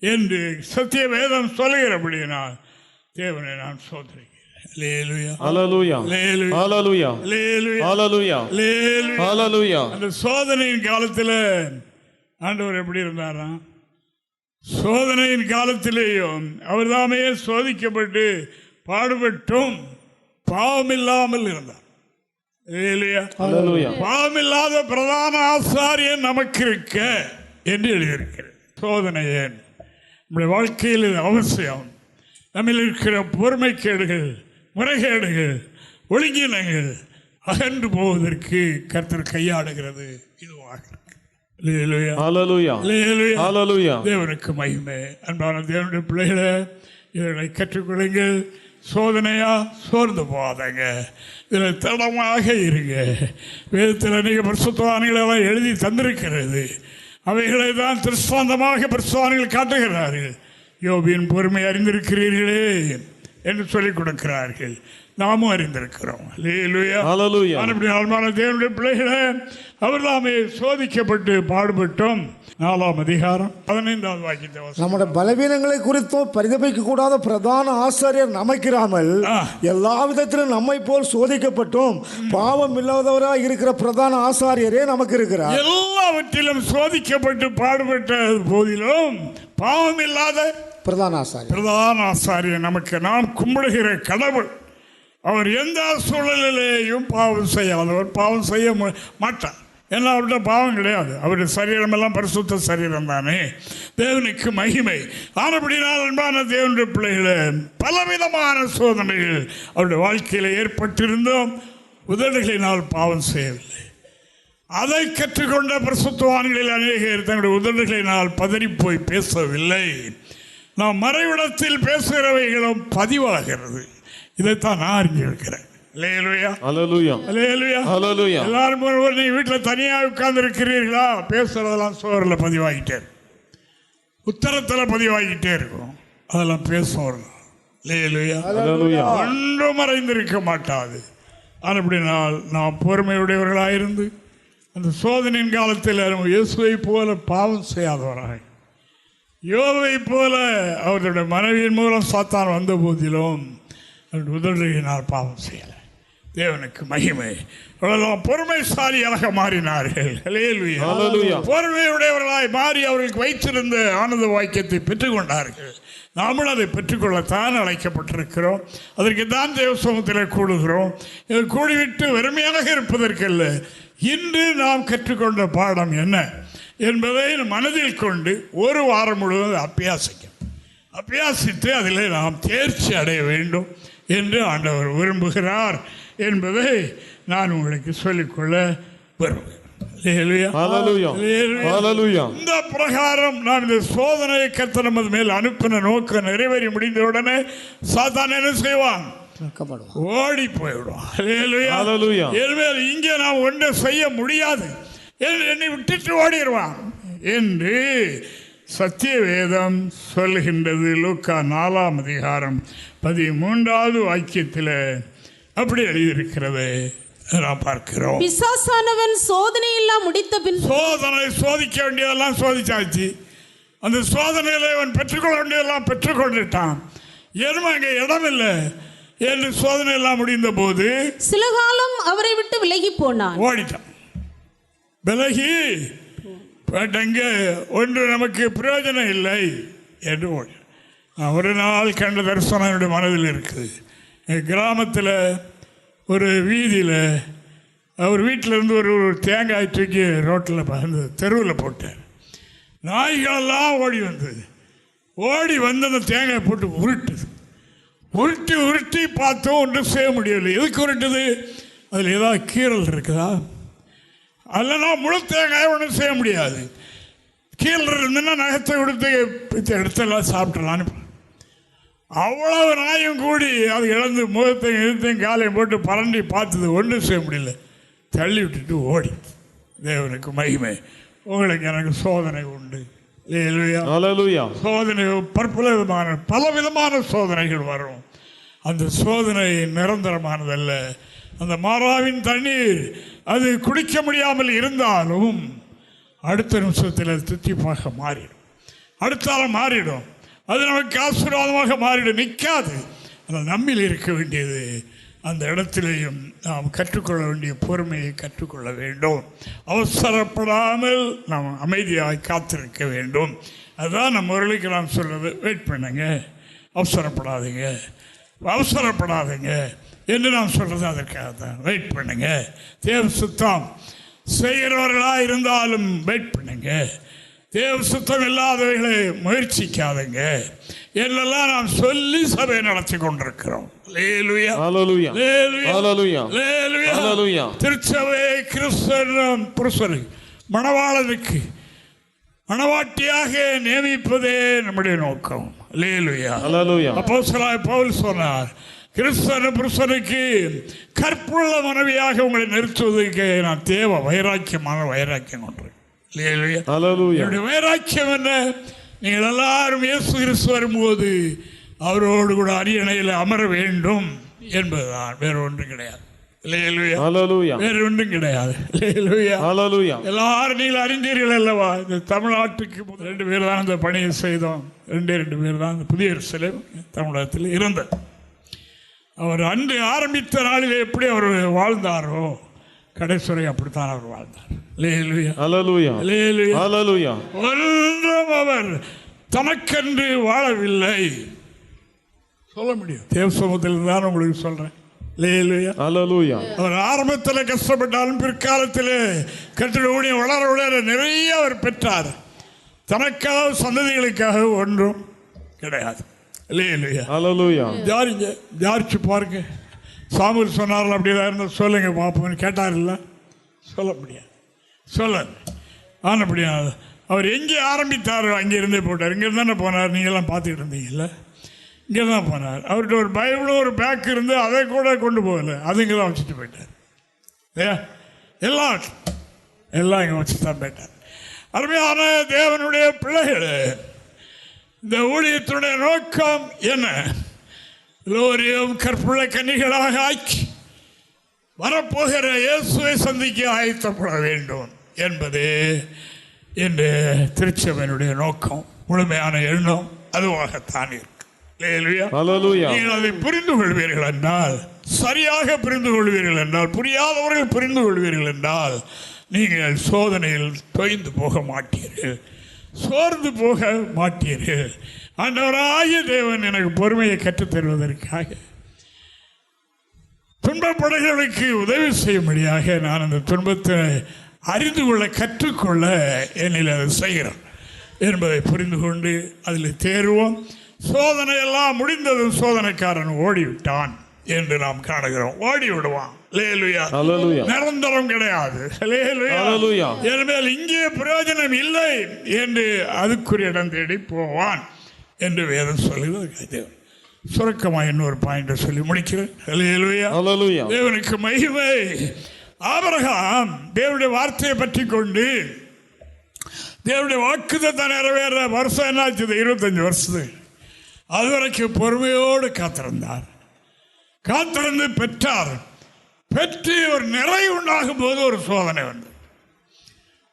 என்று சத்திய வேதம் சொல்லுகிறபடியினால் தேவனை நான் சோதரிக்கிறேன். அந்த சோதனையின் காலத்தில் ஆண்டவர் எப்படி இருந்தாராம்? சோதனையின் காலத்திலேயும் அவர் தாமே சோதிக்கப்பட்டு பாடுபட்டும் பாவமில்லாமல் இருந்தார். பாவமில்லாத பிரதான ஆசாரியன் நமக்கு இருக்க என்று எழுதியிருக்கிறது. சோதனை ஏன் நம்முடைய வாழ்க்கையில் அவசியம். நம்மில் இருக்கிற பொறுமைக்கேடுகள், முறைகேடுகள், ஒழுங்கினங்கள் அகன்று போவதற்கு கர்த்தர் கையாடுகிறது இதுவாக. தேவனுக்கு மகிமை. அன்பான தேவனுடைய பிள்ளைகளை, இவர்களை கற்றுக்கொள்ளுங்கள். சோதனையா சோர்ந்து போகாதங்க, இதில் தடமாக இருங்க. வேதத்தில் அநேக பரிசுத்தவான்களெல்லாம் எழுதி தந்திருக்கிறது. அவைகளை தான் திருஷ்டாந்தமாக பரிசுத்தவான்கள் காட்டுகிறார்கள். யோபின் பொறுமை அறிந்திருக்கிறீர்களே என்று சொல்லிக் கொடுக்கிறார்கள். நாமும் அறிந்திருக்கிறோம். தேவனுடைய பிள்ளைகளை, அவர் தாமே சோதிக்கப்பட்டு பாடுபட்டோம். 4ஆம் அதிகாரம் 15வது வாக்கியத்தை நம்முடைய பலவீனங்களை குறித்தும் பரிதபிக்க கூடாத பிரதான ஆசாரியர் நமக்கிறாமல் எல்லா விதத்திலும் நம்மை போல் சோதிக்கப்பட்டும் பாவம் இல்லாதவராக இருக்கிற பிரதான ஆசாரியரே நமக்கு இருக்கிறார். எல்லாவற்றிலும் சோதிக்கப்பட்டு பாடுபட்ட போதிலும் பாவம் இல்லாத பிரதான ஆசாரியர் நமக்கு. நாம் கும்பிடுகிற கடவுள் அவர் எந்த சூழலிலேயும் பாவம் செய்யாதவர், பாவம் செய்ய மாட்டார். ஏன்னா அவர்கிட்ட பாவம் கிடையாது. அவருடைய சரீரமெல்லாம் பரிசுத்த சரீரம் தானே. தேவனுக்கு மகிமை. ஆனபடினால் அன்பான தேவனுடைய பிள்ளைகளை, பலவிதமான சோதனைகள் அவருடைய வாழ்க்கையில் ஏற்பட்டிருந்தோம். உதடுகளினால் பாவம் செய்யவில்லை. அதை கற்றுக்கொண்ட பரிசுத்தவான்களில் அநேகர் தங்களுடைய உதடுகளினால் பதறி போய் பேசவில்லை. நாம் மறைவிடத்தில் பேசுகிறவைகளும் பதிவாகிறது. இதைத்தான் நான் அறிஞ்சிருக்கிறேன். எல்லாரும் நீங்க வீட்டில் தனியாக உட்கார்ந்து இருக்கிறீர்களா, பேசுறதெல்லாம் சோறில் பதிவாகிட்டே இருக்கும், உத்தரத்தில் பதிவாகிட்டே இருக்கும். அதெல்லாம் பேசுவோம். ஒன்றும் மறைந்திருக்க மாட்டாது. அப்படினால் நாம் பொறுமையுடையவர்களாயிருந்து அந்த சோதனையின் காலத்தில் இயேசுவை போல பாவம் செய்யாதவராக, யோபை போல அவருடைய மனைவியின் மூலம் சாத்தான் வந்த போதிலும் உதவியினால் பாவம் செய்யலை. தேவனுக்கு மகிமை. பொறுமைசாலியாக மாறினார்கள். பொறுமையுடையவர்களாய் மாறி அவர்களுக்கு வைத்திருந்த ஆனந்த வாக்கியத்தை பெற்றுக்கொண்டார்கள். நாமும் அதை பெற்றுக்கொள்ளத்தான் அழைக்கப்பட்டிருக்கிறோம். அதற்கு தான் தேவ சமூகத்தில் கூடுகிறோம். இதை கூடிவிட்டு வெறுமையாக இருப்பதற்கல்ல, இன்று நாம் கற்றுக்கொண்ட பாடம் என்ன என்பதை மனதில் கொண்டு ஒரு வாரம் முழுவதும் அபியாசித்து அதில் நாம் தேர்ச்சி அடைய வேண்டும் என்று ஆண்டவர் விரும்புகிறார் என்பதை நான் உங்களுக்கு சொல்லிக்கொள்ள விரும்புகிறேன். இந்த பிரகாரம் நாம் இந்த சோதனையை கர்த்தர் நமது மேல் அனுப்பின நோக்கம் நிறைவேறி முடிந்தவுடனே சாத்தான் என்ன செய்வான்? ஓடி போய்விடுவான். இங்கே நாம் ஒன்றும் செய்ய முடியாது, என்னை விட்டுட்டு ஓடிடுவான் என்று சத்திய வேதம் சொல்கின்றது. லூக்கா 4ஆம் அதிகாரம் 13வது வாக்கியத்தில் அப்படி எழுதியிருக்கிறது நாம் பார்க்கிறோம். பிசாசானவன் சோதனை எல்லாம் முடித்த பின், சோதிக்க வேண்டியதெல்லாம் சோதிச்சாச்சு, அந்த சோதனையில அவன் பெற்றுக்கொள்ள வேண்டியதெல்லாம் பெற்றுக்கொண்டுட்டான். ஏன்னா அங்கே இடம் இல்லை என்று சோதனை எல்லாம் முடிந்த போது சில காலம் அவரை விட்டு விலகி போனான், ஓடிட்டான். விலகி அங்கே ஒன்று நமக்கு பிரயோஜனம் இல்லை என்று ஓடி. ஒரு நாள் கண்ட தரிசனம் என்னுடைய மனதில் இருக்குது. கிராமத்தில் ஒரு வீதியில் அவர் வீட்டிலேருந்து ஒரு தேங்காய் தூக்கி ரோட்டில் அந்த தெருவில் போட்டார். நாய்களெல்லாம் ஓடி வந்து அந்த தேங்காய் போட்டு உருட்டி பார்த்தோம், ஒன்றும் செய்ய முடியவில்லை. எதுக்கு உருட்டுது? அதில் ஏதாவது கீறல் இருக்குதா? அதெல்லாம் முழு தேங்காய் ஒன்றும் செய்ய முடியாது. கீழே இருந்துன்னா நகத்தை எடுத்தெல்லாம் சாப்பிட்றலான்னு அவ்வளவு நாயும் கூடி அது இழந்து முகத்தையும் எழுத்தையும் காலையும் போட்டு பரண்டி பார்த்தது, ஒன்றும் செய்ய முடியல, தள்ளி விட்டுட்டு ஓடி. தேவனுக்கு மகிமை. உங்களுக்கு எனக்கு சோதனை உண்டு. சோதனை பலவிதமான சோதனைகள் வரும். அந்த சோதனை நிரந்தரமானதல்ல. அந்த மாறாவின் தண்ணீர் அது குடிக்க முடியாமல் இருந்தாலும் அடுத்த நிமிஷத்தில் அது தித்திப்பாக மாறிடும், அடுத்தாலும் மாறிடும், அது நமக்கு ஆசீர்வாதமாக மாறிடும், நிற்காது. ஆனால் நம்மில் இருக்க வேண்டியது அந்த இடத்திலேயும் நாம் கற்றுக்கொள்ள வேண்டிய பொறுமையை கற்றுக்கொள்ள வேண்டும். அவசரப்படாமல் நாம் அமைதியாக காத்திருக்க வேண்டும். அதுதான் நம்ம முரளிக்கு நாம் சொல்கிறது, வெயிட் பண்ணுங்க, அவசரப்படாதீங்க என்று நாம் சொல்கிறது அதற்காக தான். வெயிட் பண்ணுங்க, தேவ சுத்தம் செய்கிறவர்களாக இருந்தாலும் வெயிட் பண்ணுங்க, தேவ சுத்தம் இல்லாதவைகளை முயற்சிக்காதங்க என்றெல்லாம் நாம் சொல்லி சபையை நடத்தி கொண்டிருக்கிறோம். திருச்சபை கிறிஸ்தவ புருஷனுக்கு மணவாளனுக்கு மணவாட்டியாக நியமிப்பதே நம்முடைய நோக்கம். அப்போஸ்தலனாகிய பவுல் சொன்னார், கிறிஸ்தவ புருஷனுக்கு கற்புள்ள மனைவியாக உங்களை நிறுத்துவதற்கு நான் வைராக்கியம் கொண்டிருக்கேன். என்னுடைய வைராக்கியம் என்ன? நீங்கள் எல்லாரும் இயேசு கிறிஸ்து வரும்போது அவரோடு கூட அரியணையில் அமர வேண்டும் என்பதுதான், வேற ஒன்றும் கிடையாது. வேற ஒன்றும் கிடையாது. எல்லாரும் நீங்கள் அறிஞர்கள் அல்லவா? இந்த தமிழ்நாட்டுக்கு 2 பேர் தான் இந்த பணியை செய்தோம். 2 பேர் தான் இந்த புதிய சிலை தமிழகத்தில் இருந்தது. அவர் அன்று ஆரம்பித்த நாளில் எப்படி அவர் வாழ்ந்தாரோ கடைசுரை அப்படித்தான் அவர் வாழ்ந்தார். ஒன்றும் அவர் தனக்கென்று வாழவில்லை. சொல்ல முடியும், தேவ சமூகத்தில் தான் உங்களுக்கு சொல்றேன். அவர் ஆரம்பத்தில் கஷ்டப்பட்டாலும் பிற்காலத்தில் கட்டிட ஊழியம் வளர நிறைய அவர் பெற்றார். தனக்காக சந்ததிகளுக்காக ஒன்றும் கிடையாது. ஜாரிச்சு பாருங்க. சாமுவேல் சொன்னார்கள் அப்படிதான் இருந்தால் சொல்லுங்க பார்ப்போம்னு கேட்டார். இல்லை சொல்ல முடியாது, சொல்ல ஆனப்படியாது. அவர் எங்கே ஆரம்பித்தாரோ அங்கே இருந்தே போட்டார். இங்கே தானே போனார், நீங்கள்லாம் பார்த்துக்கிட்டு இருந்தீங்கல்ல, இங்கே தான் போனார். அவர்கிட்ட ஒரு பைபிளும் ஒரு பேக் இருந்து அதை கூட கொண்டு போகலை, அது இங்கே தான் வச்சுட்டு போயிட்டார். இல்லையா? எல்லாம் இங்கே வச்சு தான் போயிட்டார். அருமையான தேவனுடைய பிள்ளைகளே, இந்த ஊழியத்தினுடைய நோக்கம் என்ன? எல்லோரையும் கற்புள்ள கன்னிகளாக ஆக்கி வரப்போகிற இயேசுவை சந்திக்க ஆயத்தப்பட வேண்டும் என்பது இந்த திருச்சபையினுடைய நோக்கம், முழுமையான எண்ணம் அதுவாகத்தான் இருக்கு. நீங்கள் அதை புரிந்து கொள்வீர்கள் என்றால், சரியாக புரிந்து கொள்வீர்கள் என்றால், புரியாதவர்கள் புரிந்து கொள்வீர்கள் என்றால், நீங்கள் சோதனையில் தொய்ந்து போக மாட்டீர்கள், சோர்ந்து போக மாட்டீர்கள். ஆண்டவராகிய தேவன் எனக்கு பொறுமையை கற்றுத் தருவதற்காக, துன்பப்படுகிறவர்களுக்கு உதவி செய்யும்படியாக நான் அந்த துன்பத்தை அறிந்து கொள்ள கற்றுக்கொள்ள என்னில் அதை செய்கிறேன் என்பதை புரிந்து கொண்டு அதில் தேர்வோம். சோதனை எல்லாம் முடிந்தது, சோதனைக்காரன் ஓடிவிட்டான் என்று நாம் காணுகிறோம். ஓடி விடுவான், நிரந்தரம் கிடையாது. எனவே இங்கே பிரயோஜனம் இல்லை என்று அதுக்குரிய இடம் தேடி போவான் என்று வேதம் சொல்லுகிறது. சுருக்கமாக இன்னொரு பாயிண்ட் சொல்லி முடிக்கிறேன். தேவனுக்கு மகிமை. ஆபிரகாம் தேவனுடைய வார்த்தையை பற்றி கொண்டு தேவனுடைய வாக்குத்தத்தை நிறைவேற வருஷம் என்னாச்சு? 25 வருஷத்துக்கு அதுவரைக்கும் பொறுமையோடு காத்திருந்தார். காத்திருந்து பெற்றார். பெற்று ஒரு நிறை உண்டாகும் போது ஒரு சோதனை வந்தது.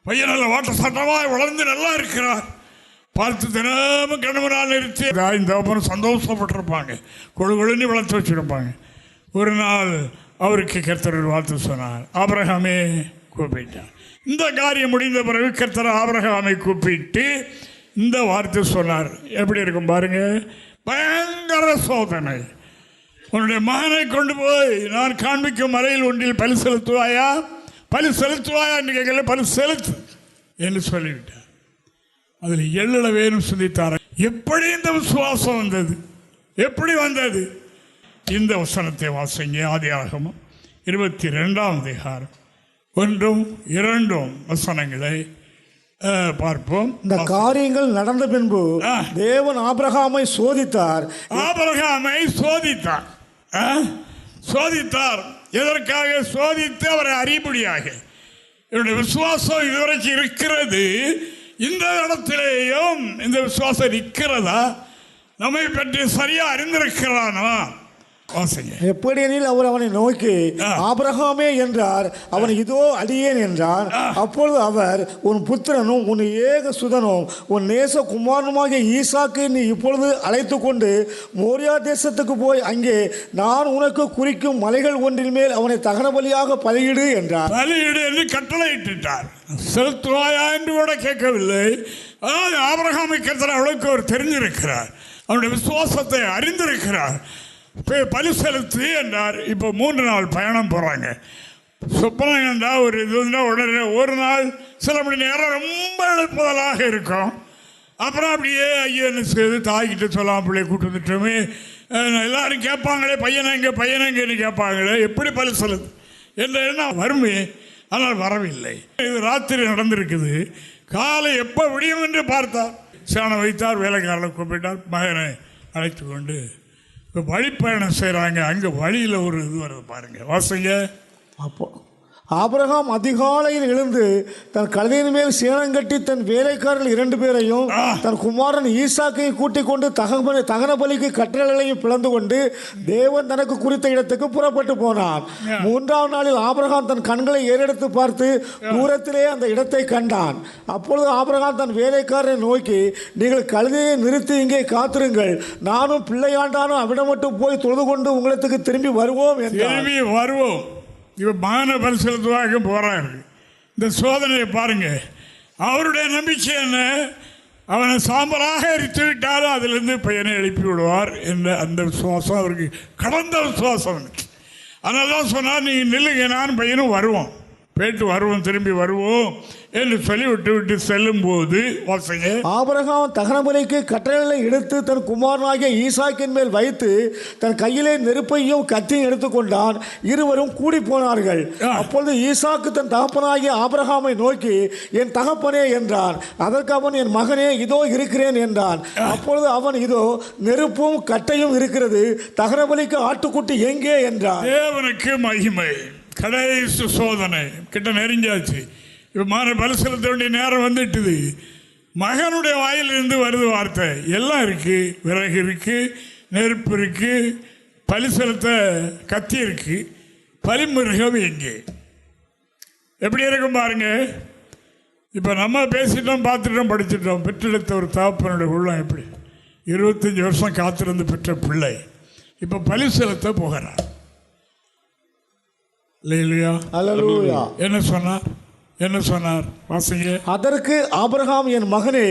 பையன் நல்ல வாட்ட சட்டமாக வளர்ந்து நல்லா இருக்கிறார். பார்த்து தினமும் கணவனால் நிறுத்தி இந்த சந்தோஷப்பட்டிருப்பாங்க, கொழுன்னு வளர்த்து வச்சிருப்பாங்க. ஒரு நாள் அவருக்கு கர்த்தர் வாழ்த்து சொன்னார். ஆபிரகாமே கூப்பிட்டார். இந்த காரியம் முடிந்த பிறகு கர்த்தர் ஆபிரகாமை கூப்பிட்டு இந்த வார்த்தை சொன்னார். எப்படி இருக்கும் பாருங்க, பயங்கர சோதனை. உன்னுடைய மகனை கொண்டு போய் நான் காண்பிக்கும் மலையில் ஒன்றில் பலி செலுத்துவாயா என்று கேட்கல, பலி செலுத்து என்று சொல்லிவிட்டார். அதில் எள்ளள வேணும் சிந்தித்தார். எப்படி இந்த விசுவாசம் வந்தது? எப்படி வந்தது? இந்த வசனத்தை வாசிங்க. ஆதியாகமம் 22ஆம் அதிகாரம் 1, 2 வசனங்களை பார்ப்போம். இந்த காரியங்கள் நடந்த பின்பு தேவன் ஆபிரகாமை சோதித்தார். சோதித்தார். எதற்காக சோதித்து? அவரை அறியும்படியாக. என்னுடைய விசுவாசம் இதுவரைக்கும் இருக்கிறது, இந்த இடத்திலேயும் இந்த விசுவாசம் இருக்கிறதா, நம்மை பற்றி சரியா அறிந்திருக்கிறானா? எப்படியெனில் அவர் அவனை நோக்கி ஆபிரகாமே என்றார். அவன் இதோ அடியேன் என்றான். அப்பொழுது அவர், உன் புத்திரனும் உன் ஏக சுதனும் உன் நேச குமாரனுமாகிய ஈசாக்கை நீ இப்பொழுது அழைத்து கொண்டு மோரியா தேசத்துக்கு போய் அங்கே நான் உனக்கு குறிக்கும் மலைகள் ஒன்றின் மேல் அவனை தகன பலியாக பலியிடு என்றார். பலியிடு என்று கட்டளையிட்டார். செலுத்துவாயா என்று கூட கேட்கவில்லை. அதாவது ஆபிரகாமை கர்த்தர் அவளுக்கு அவர் தெரிஞ்சிருக்கிறார், அவனுடைய விசுவாசத்தை அறிந்திருக்கிறார். பலி செலுத்து என்றார். இப்போ 3 நாள் பயணம் போகிறாங்க. சொப்பனம் கண்டா ஒரு இதுனா உடனே ஒரு நாள் சில மணி நேரம் ரொம்ப எழுப்புதலாக இருக்கும். அப்புறம் அப்படியே ஐயன்னு செய்து தாய்கிட்ட சொல்லாமல் பிள்ளைய கூட்டு வந்துட்டோமே, எல்லாரும் கேட்பாங்களே பையனங்கன்னு கேட்பாங்களே, எப்படி பலி செலுத்து என்ற எண்ணம் வருமே. ஆனால் வரவில்லை. இது ராத்திரி நடந்திருக்குது. காலை எப்போ விடியும் என்று பார்த்தார். சாணம் வைத்தார், வேலைக்காரனை கூப்பிட்டார், மகனை அழைத்து கொண்டு இப்போ வழிப்பயணம் செய்கிறாங்க. அங்கே வழியில் ஒரு இது வருது பாருங்க, வாசிங்க. அப்போ ஆபிரகாம் அதிகாலையில் எழுந்து தன் கழுதையின் மேல் சேணங்கட்டி தன் வேலைக்காரர்கள் 2 பேரையும் தன் குமாரன் ஈசாக்கையும் கூட்டிக் கொண்டு தகன பலிக்கு கட்டளைகளையும் பிளந்து கொண்டு தேவன் தனக்கு குறித்த இடத்துக்கு புறப்பட்டு போனான். 3ஆம் நாளில் ஆபிரகாம் தன் கண்களை ஏறெடுத்து பார்த்து தூரத்திலே அந்த இடத்தை கண்டான். அப்பொழுது ஆபிரகாம் தன் வேலைக்காரரை நோக்கி, நீங்கள் கழுதையை நிறுத்தி இங்கே காத்திருங்கள், நானும் பிள்ளையாண்டானும் அவிடம் மட்டும் போய் தொழுது கொண்டு உங்களுக்கு திரும்பி வருவோம் என்றார். இவ மகனை பலி செலுத்துவாங்க போகிறாரு. இந்த சோதனையை பாருங்க. அவருடைய நம்பிக்கை என்ன? அவனை சாம்பலாக எரித்து விட்டாலும் அதிலிருந்து பையனை எழுப்பி விடுவார் என்ற அந்த விசுவாசம் அவருக்கு கடந்த விசுவாசம். அதனால தான் சொன்னார், நீங்கள் நில்லுங்க, நான் பையனும் வருவோம். போயிட்டு வருவோம், திரும்பி வருவோம் என்று சொல்லி விட்டு செல்லும்போது வாசிங்க. ஆபிரகாம் தகனபலிக்கு கட்டளைகளை எடுத்து தன் குமாரனாகிய ஈசாக்கின் மேல் வைத்து தன் கையிலே நெருப்பையும் கத்தியும் எடுத்துக்கொண்டான். இருவரும் கூடி போனார்கள். அப்பொழுது ஈசாக்கு தன் தகப்பனாகிய ஆபிரகாமை நோக்கி, என் தகப்பனே என்றான். அதற்கு அவன், என் மகனே, இதோ இருக்கிறேன் என்றான். அப்பொழுது அவன், இதோ நெருப்பும் கட்டையும் இருக்கிறது, தகனபலிக்கு ஆட்டுக்குட்டி எங்கே என்றான். தேவனுக்கு மகிமை. கடைசி சோதனை கிட்ட நெருங்கியாச்சு. இப்போ பலி செலுத்த வேண்டிய நேரம் வந்துட்டுது. மகனுடைய வாயிலிருந்து வருது வார்த்தை. எல்லாம் இருக்கு, விறகு இருக்கு, நெருப்பு இருக்கு, பலி செலுத்த கத்தி இருக்கு, பலிமிருகம் எங்கே? எப்படி இருக்கும் பாருங்க. இப்போ நம்ம பேசிட்டோம், பார்த்துட்டோம், படிச்சுட்டோம். பெற்றெடுத்த ஒரு தகப்பனுடைய உள்ளம் எப்படி 25 வருஷம் காத்திருந்து பெற்ற பிள்ளை இப்போ பலி செலுத்த போகிறார். என்ன சொன்னார் வாசிங்க. அதற்கு ஆபிரகாம், என் மகனே,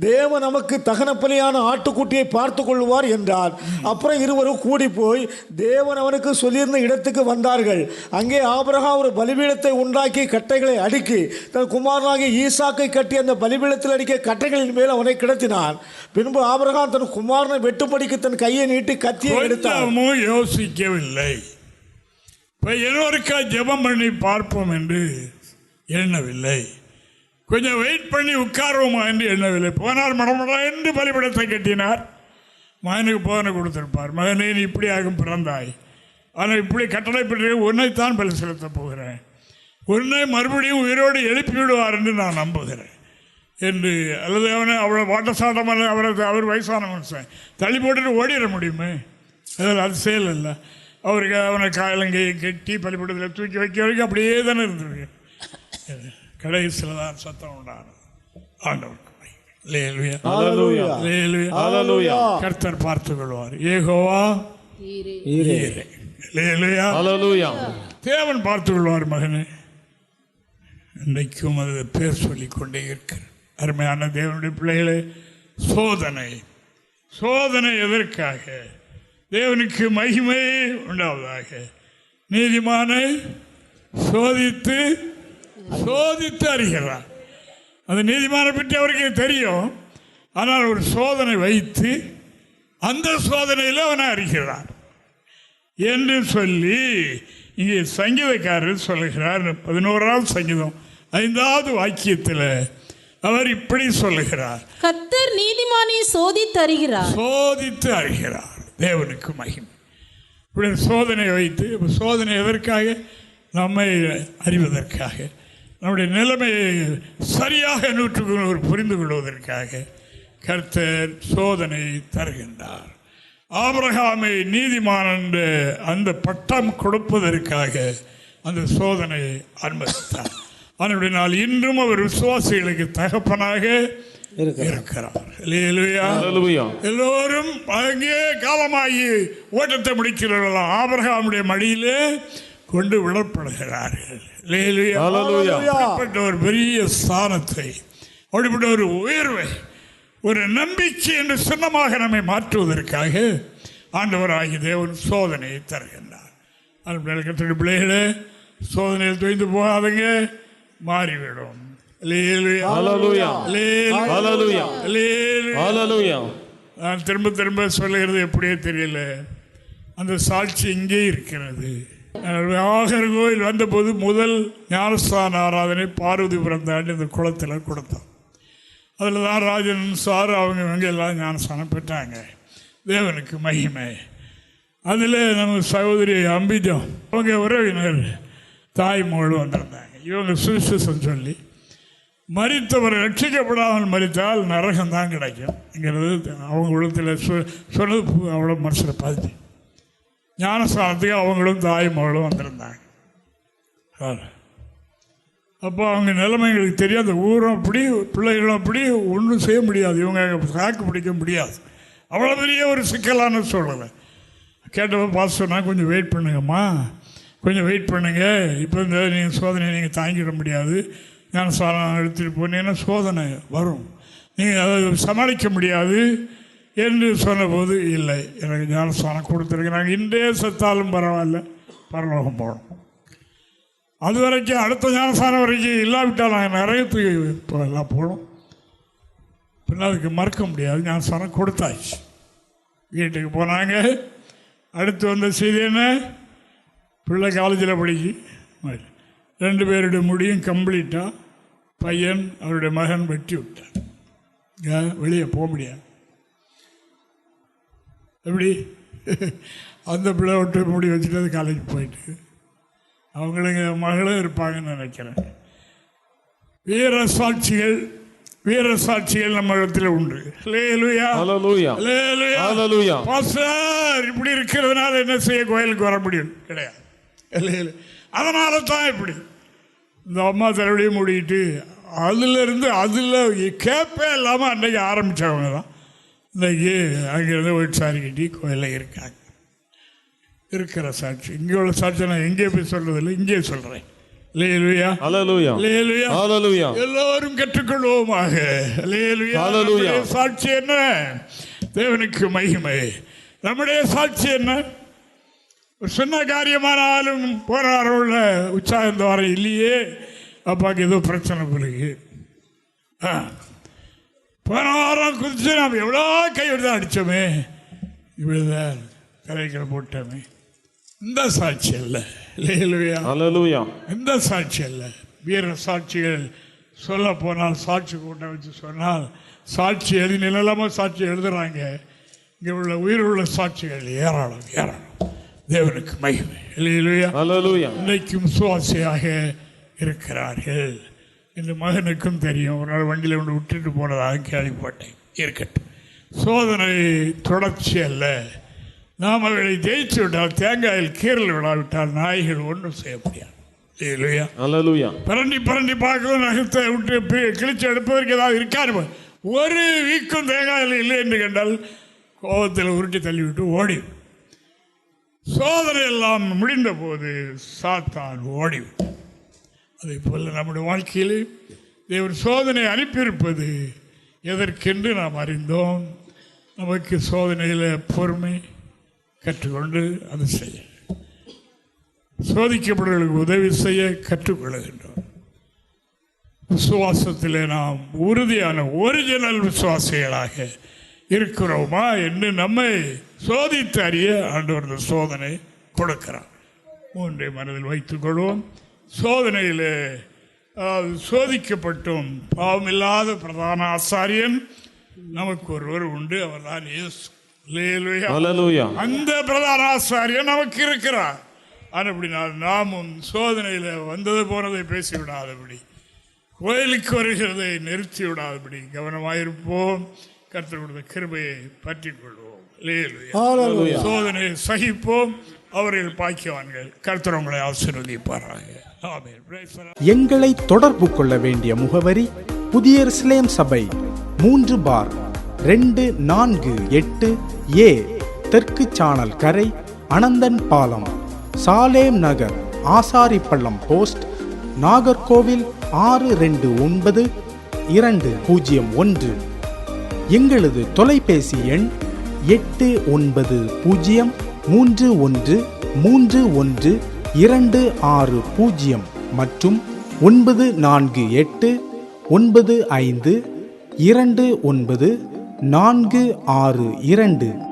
தேவன் நமக்கு தகன பலியான ஆட்டுக்குட்டியை பார்த்து கொள்வார் என்றார். அப்புறம் இருவரும் கூடி போய் தேவன் அவனுக்கு சொல்லியிருந்த இடத்துக்கு வந்தார்கள். அங்கே ஆபிரகாம் ஒரு பலிபீடத்தை உண்டாக்கி கட்டைகளை அடுக்கி தன் குமாரனாகிய ஈசாக்கை கட்டி அந்த பலிபீடத்தில் அடிக்க கட்டைகளின் மேல் அவனை கிடத்தினான். பின்பு ஆபிரகாம் தன் குமாரனை வெட்டுப்படிக்கு தன் கையை நீட்டி கத்தியை எடுத்தான். யோசிக்கவில்லை. இப்போ இன்னொருக்கா ஜெபம் பண்ணி பார்ப்போம் என்று எண்ணவில்லை. கொஞ்சம் வெயிட் பண்ணி உட்காருவோமா என்று எண்ணவில்லை. போனார், மடமடா என்று பலிபீடத்தை கட்டினார். மகனுக்கு போதனை கொடுத்திருப்பார். மகனே, நீ இப்படி ஆகும் பிறந்தாய், ஆனால் இப்படி கட்டளை பெற்று உன்னைத்தான் பலி செலுத்த போகிறேன், உன்னை மறுபடியும் உயிரோடு எழுப்பி விடுவார் என்று நான் நம்புகிறேன் என்று. அல்லது அவனை அவ்வளோ வாட்டசாட்டமான அவர் வயசான மனுஷன் தள்ளி போட்டுட்டு ஓடிட முடியுமே? அதில் அது செயல் இல்லை. அவருக்கு அவனை காயலங்கையை கட்டி பலிபீடத்தில் தூக்கி வைக்க வரைக்கும் அப்படியே தானே இருந்திருக்கு. கடைசியில் தான் சத்தம் உண்டானது. ஆண்டவருக்கு கர்த்தர் பார்த்துக் கொள்வார். ஏகோவா தேவன் பார்த்துக் கொள்வார். மகனே, இன்றைக்கும் அது பேர் சொல்லிக் கொண்டே இருக்கிற அருமையான தேவனுடைய பிள்ளைகளே, சோதனை எதற்காக? தேவனுக்கு மகிமை உண்டாவதாக. நீதிமானை சோதித்து அறிகிறார். அந்த நீதிமானை பற்றி அவருக்கு தெரியும். ஆனால் ஒரு சோதனை வைத்து அந்த சோதனையில் அவனை அறிகிறார் என்று சொல்லி இங்கே சங்கீதக்காரர் சொல்லுகிறார். 11ஆம் சங்கீதம் 5வது வாக்கியத்தில் அவர் இப்படி சொல்லுகிறார், கர்த்தர் நீதிமானை சோதித்து அறிகிறார். தேவனுக்கு மகிமை. இப்படி சோதனை வைத்து, சோதனை எதற்காக? நம்மை அறிவதற்காக, நம்முடைய நிலைமையை சரியாக 100% புரிந்து கொள்வதற்காக கர்த்தர் சோதனை தருகின்றார். ஆபிரகாமை நீதிமான் என்ற அந்த பட்டம் கொடுப்பதற்காக அந்த சோதனையை அனுமதித்தார். அதனுடைய நாள் இன்றும் அவர் விசுவாசிகளுக்கு தகப்பனாக இருக்கிறார். எல்லோரும் அங்கே காலமாகி ஓட்டத்தை முடிக்கிறவர்களாம் ஆபிரகாமுடைய மடியிலே கொண்டு விடப்படுகிறார்கள். அப்படிப்பட்ட ஒரு பெரிய ஸ்தானத்தை, அப்படிப்பட்ட ஒரு உயர்வை, ஒரு நம்பிக்கை என்று சின்னமாக நம்மை மாற்றுவதற்காக ஆண்டவராகிய தேவன் சோதனையை தருகின்றார். கர்த்தருடைய பிள்ளைகளே, சோதனையில் தொய்ந்து போகாதங்க, மாறிவிடும். நான் திரும்ப திரும்ப சொல்லுகிறது எப்படியே தெரியல, அந்த சாட்சி இங்கே இருக்கிறது. நாகர்கோவில் வந்தபோது முதல் ஞானஸ்தான ஆராதனை பார்வதிபுரம் தாண்டி இந்த குளத்தில் கொடுத்தோம். அதில் தான் ராஜன் சார் அவங்க எல்லாம் ஞானஸ்தானம் பெற்றாங்க. தேவனுக்கு மகிமை. அதில் நம்ம சகோதரி அம்பிஜம் அவங்க உறவினர் தாய்மொழி வந்திருந்தாங்க. இவங்க சுவிசேஷம் சொல்லி மரித்தவர் ரட்சிக்கப்படாமல் மரித்தால் நரகம்தான் கிடைக்கும்ங்கிறது அவங்க உள்ளத்தில் சொன்னது அவ்வளோ மனசில் பாதிச்சு. ஞானஸ்தானத்துக்கு அவங்களும் தாய்மொழியும் வந்திருந்தாங்க. அப்போ அவங்க நிலைமைங்களுக்கு தெரியும். அந்த ஊரும் அப்படி, பிள்ளைகளும் அப்படி, ஒன்றும் செய்ய முடியாது, இவங்க தாக்கு பிடிக்க முடியாது. அவ்வளோ பெரிய ஒரு சிக்கலான சூழலை கேட்டப்போ பார்த்து சொன்னால், கொஞ்சம் வெயிட் பண்ணுங்கம்மா, கொஞ்சம் வெயிட் பண்ணுங்க, இப்போ இந்த நீங்கள் சோதனையை நீங்கள் தாங்கிட முடியாது, ஞானஸ்தானம் எடுத்துகிட்டு போனீங்கன்னா சோதனை வரும், நீங்கள் அதை சமாளிக்க முடியாது என்று சொன்னபோது, இல்லை, எனக்கு ஞானஸ்தானம் கொடுத்துருக்குறாங்க, இன்றே செத்தாலும் பரவாயில்ல, பரலோகம் போகணும். அது வரைக்கும் அடுத்த ஞானஸ்தானம் வரைக்கும் இல்லாவிட்டால் நாங்கள் நிறையத்துக்கு இப்போ எல்லாம் போனோம். பின்னாலுக்கு மறக்க முடியாது. ஞானஸ்தானம் கொடுத்தாச்சு. வீட்டுக்கு போனாங்க. அடுத்து வந்த செய்தி என்ன? பிள்ளை காலேஜில் படிச்சு 2 பேருடைய முடியும் கம்ப்ளீட்டாக பையன் அவருடைய மகன் வெட்டி விட்டார். வெளியே போக முடியாது. எப்படி அந்த பிள்ளை விட்டு முடி வச்சுட்டு அது காலேஜ் போயிட்டு அவங்களுக்கு மகளும் இருப்பாங்கன்னு நினைக்கிறேன். வீர சாட்சிகள் நம்ம இடத்துல உண்டு. பாஸ்டர் இப்படி இருக்கிறதுனால என்ன செய்ய கோயிலுக்கு வர முடியும்? கிடையாது. அதனால தான் இப்படி இந்த அம்மா தலைவலியும் மூடிட்டு அதில் கேப்பே இல்லாமல் அன்றைக்கி ஆரம்பித்தவங்க தான் இன்றைக்கி அங்கேருந்து ஒரு சாரி கட்டி கோயிலில் இருக்காங்க. இருக்கிற சாட்சி. இங்கே உள்ள சாட்சி நான் எங்கே போய் சொல்றதில்லை, இங்கே சொல்கிறேன். எல்லோரும் கற்றுக்கொள்வோமாக. சாட்சி என்ன? தேவனுக்கு மகிமை. நம்முடைய சாட்சி என்ன? சொன்ன காரியமானாலும் போராட உற்சாகம் இந்த வாரம் இல்லையே, அப்பாவுக்கு ஏதோ பிரச்சனை பிள்ளைக்கு போன வாரம் குதிச்சு நாம் எவ்வளோ கைவிடுதான் அடித்தோமே, இவ்வளோதான் கரைக்கிற போட்டோமே. இந்த சாட்சி அல்ல. இந்த சாட்சி அல்ல. வீர சாட்சிகள் சொல்ல போனால் சாட்சி கூட்டம் வச்சு சொன்னால் சாட்சி எழுதி நிலமாக சாட்சி எழுதுறாங்க. இங்கே உள்ள உயிர் உள்ள சாட்சிகள் ஏராளம் ஏராளம். தேவனுக்கு மகிமை. இன்னைக்கும் விசுவாசியாக இருக்கிறார்கள். இந்த மகனுக்கும் தெரியும். ஒரு நாள் வண்டியில் கொண்டு விட்டுட்டு போனதாக கேள்விப்பட்டேன். இருக்கட்டும். சோதனை தொடர்ச்சி அல்ல. நாம் அவர்களை ஜெயிச்சு விட்டால், தேங்காயில் கீரல் விடாவிட்டால் நாய்கள் ஒன்றும் செய்ய முடியாது. பரண்டி பார்க்கவும் நகத்தை விட்டு கிழிச்சு எடுப்பதற்கு ஏதாவது இருக்காரு. ஒரு வீக்கம் தேங்காயில் இல்லை என்று கண்டால் கோபத்தில் உருட்டி தள்ளிவிட்டு ஓடி. சோதனை எல்லாம் முடிந்த போது சாத்தான் ஓடிவிட்டான். அதே போல் நம்முடைய வாழ்க்கையில் தேவன் சோதனை அனுப்பியிருப்பது எதற்கென்று நாம் அறிந்தோம். நமக்கு சோதனையில் பொறுமை கற்றுக்கொண்டு அது செய்ய, சோதிக்கப்படுவர்களுக்கு உதவி செய்ய கற்றுக்கொள்கின்றோம். விசுவாசத்தில் நாம் உறுதியான ஒரிஜினல் விசுவாசிகளாக இருக்கிறோமா என்று நம்மை சோதித்து அறிய ஆண்டவர் சோதனை கொடுக்கிறார். 3 மனதில் வைத்துக் கொள்வோம். சோதனையில் சோதிக்கப்பட்டும் பாவமில்லாத பிரதான ஆசாரியன் நமக்கு ஒருவர் உண்டு. அவர் தான் இயேசு. அந்த பிரதான ஆசாரியன் நமக்கு இருக்கிறார். அப்படினால் நாமும் சோதனையில் வந்தது போனதை பேசிவிடாதபடி, கோயிலுக்கு வருகிறதை நிறுத்தி விடாதபடி கவனமாயிருப்போம். கர்த்தர் கொடுத்த கிருபையை பற்றி கொள்வோம். சோதனையை சகிப்போம். அவர்கள் பாக்கியவான்கள். கர்த்தர் உங்களை ஆசீர்வதிப்பாராக. எங்களை தொடர்பு கொள்ள வேண்டிய முகவரி: புதிய எருசலேம் சபை, 3/248 A தெற்கு சானல் கரை, அனந்தன் பாலம், சாலேம் நகர், ஆசாரிப்பள்ளம் போஸ்ட், நாகர்கோவில் 629201. எங்களது தொலைபேசி எண் 89313126 மற்றும் 94895299462.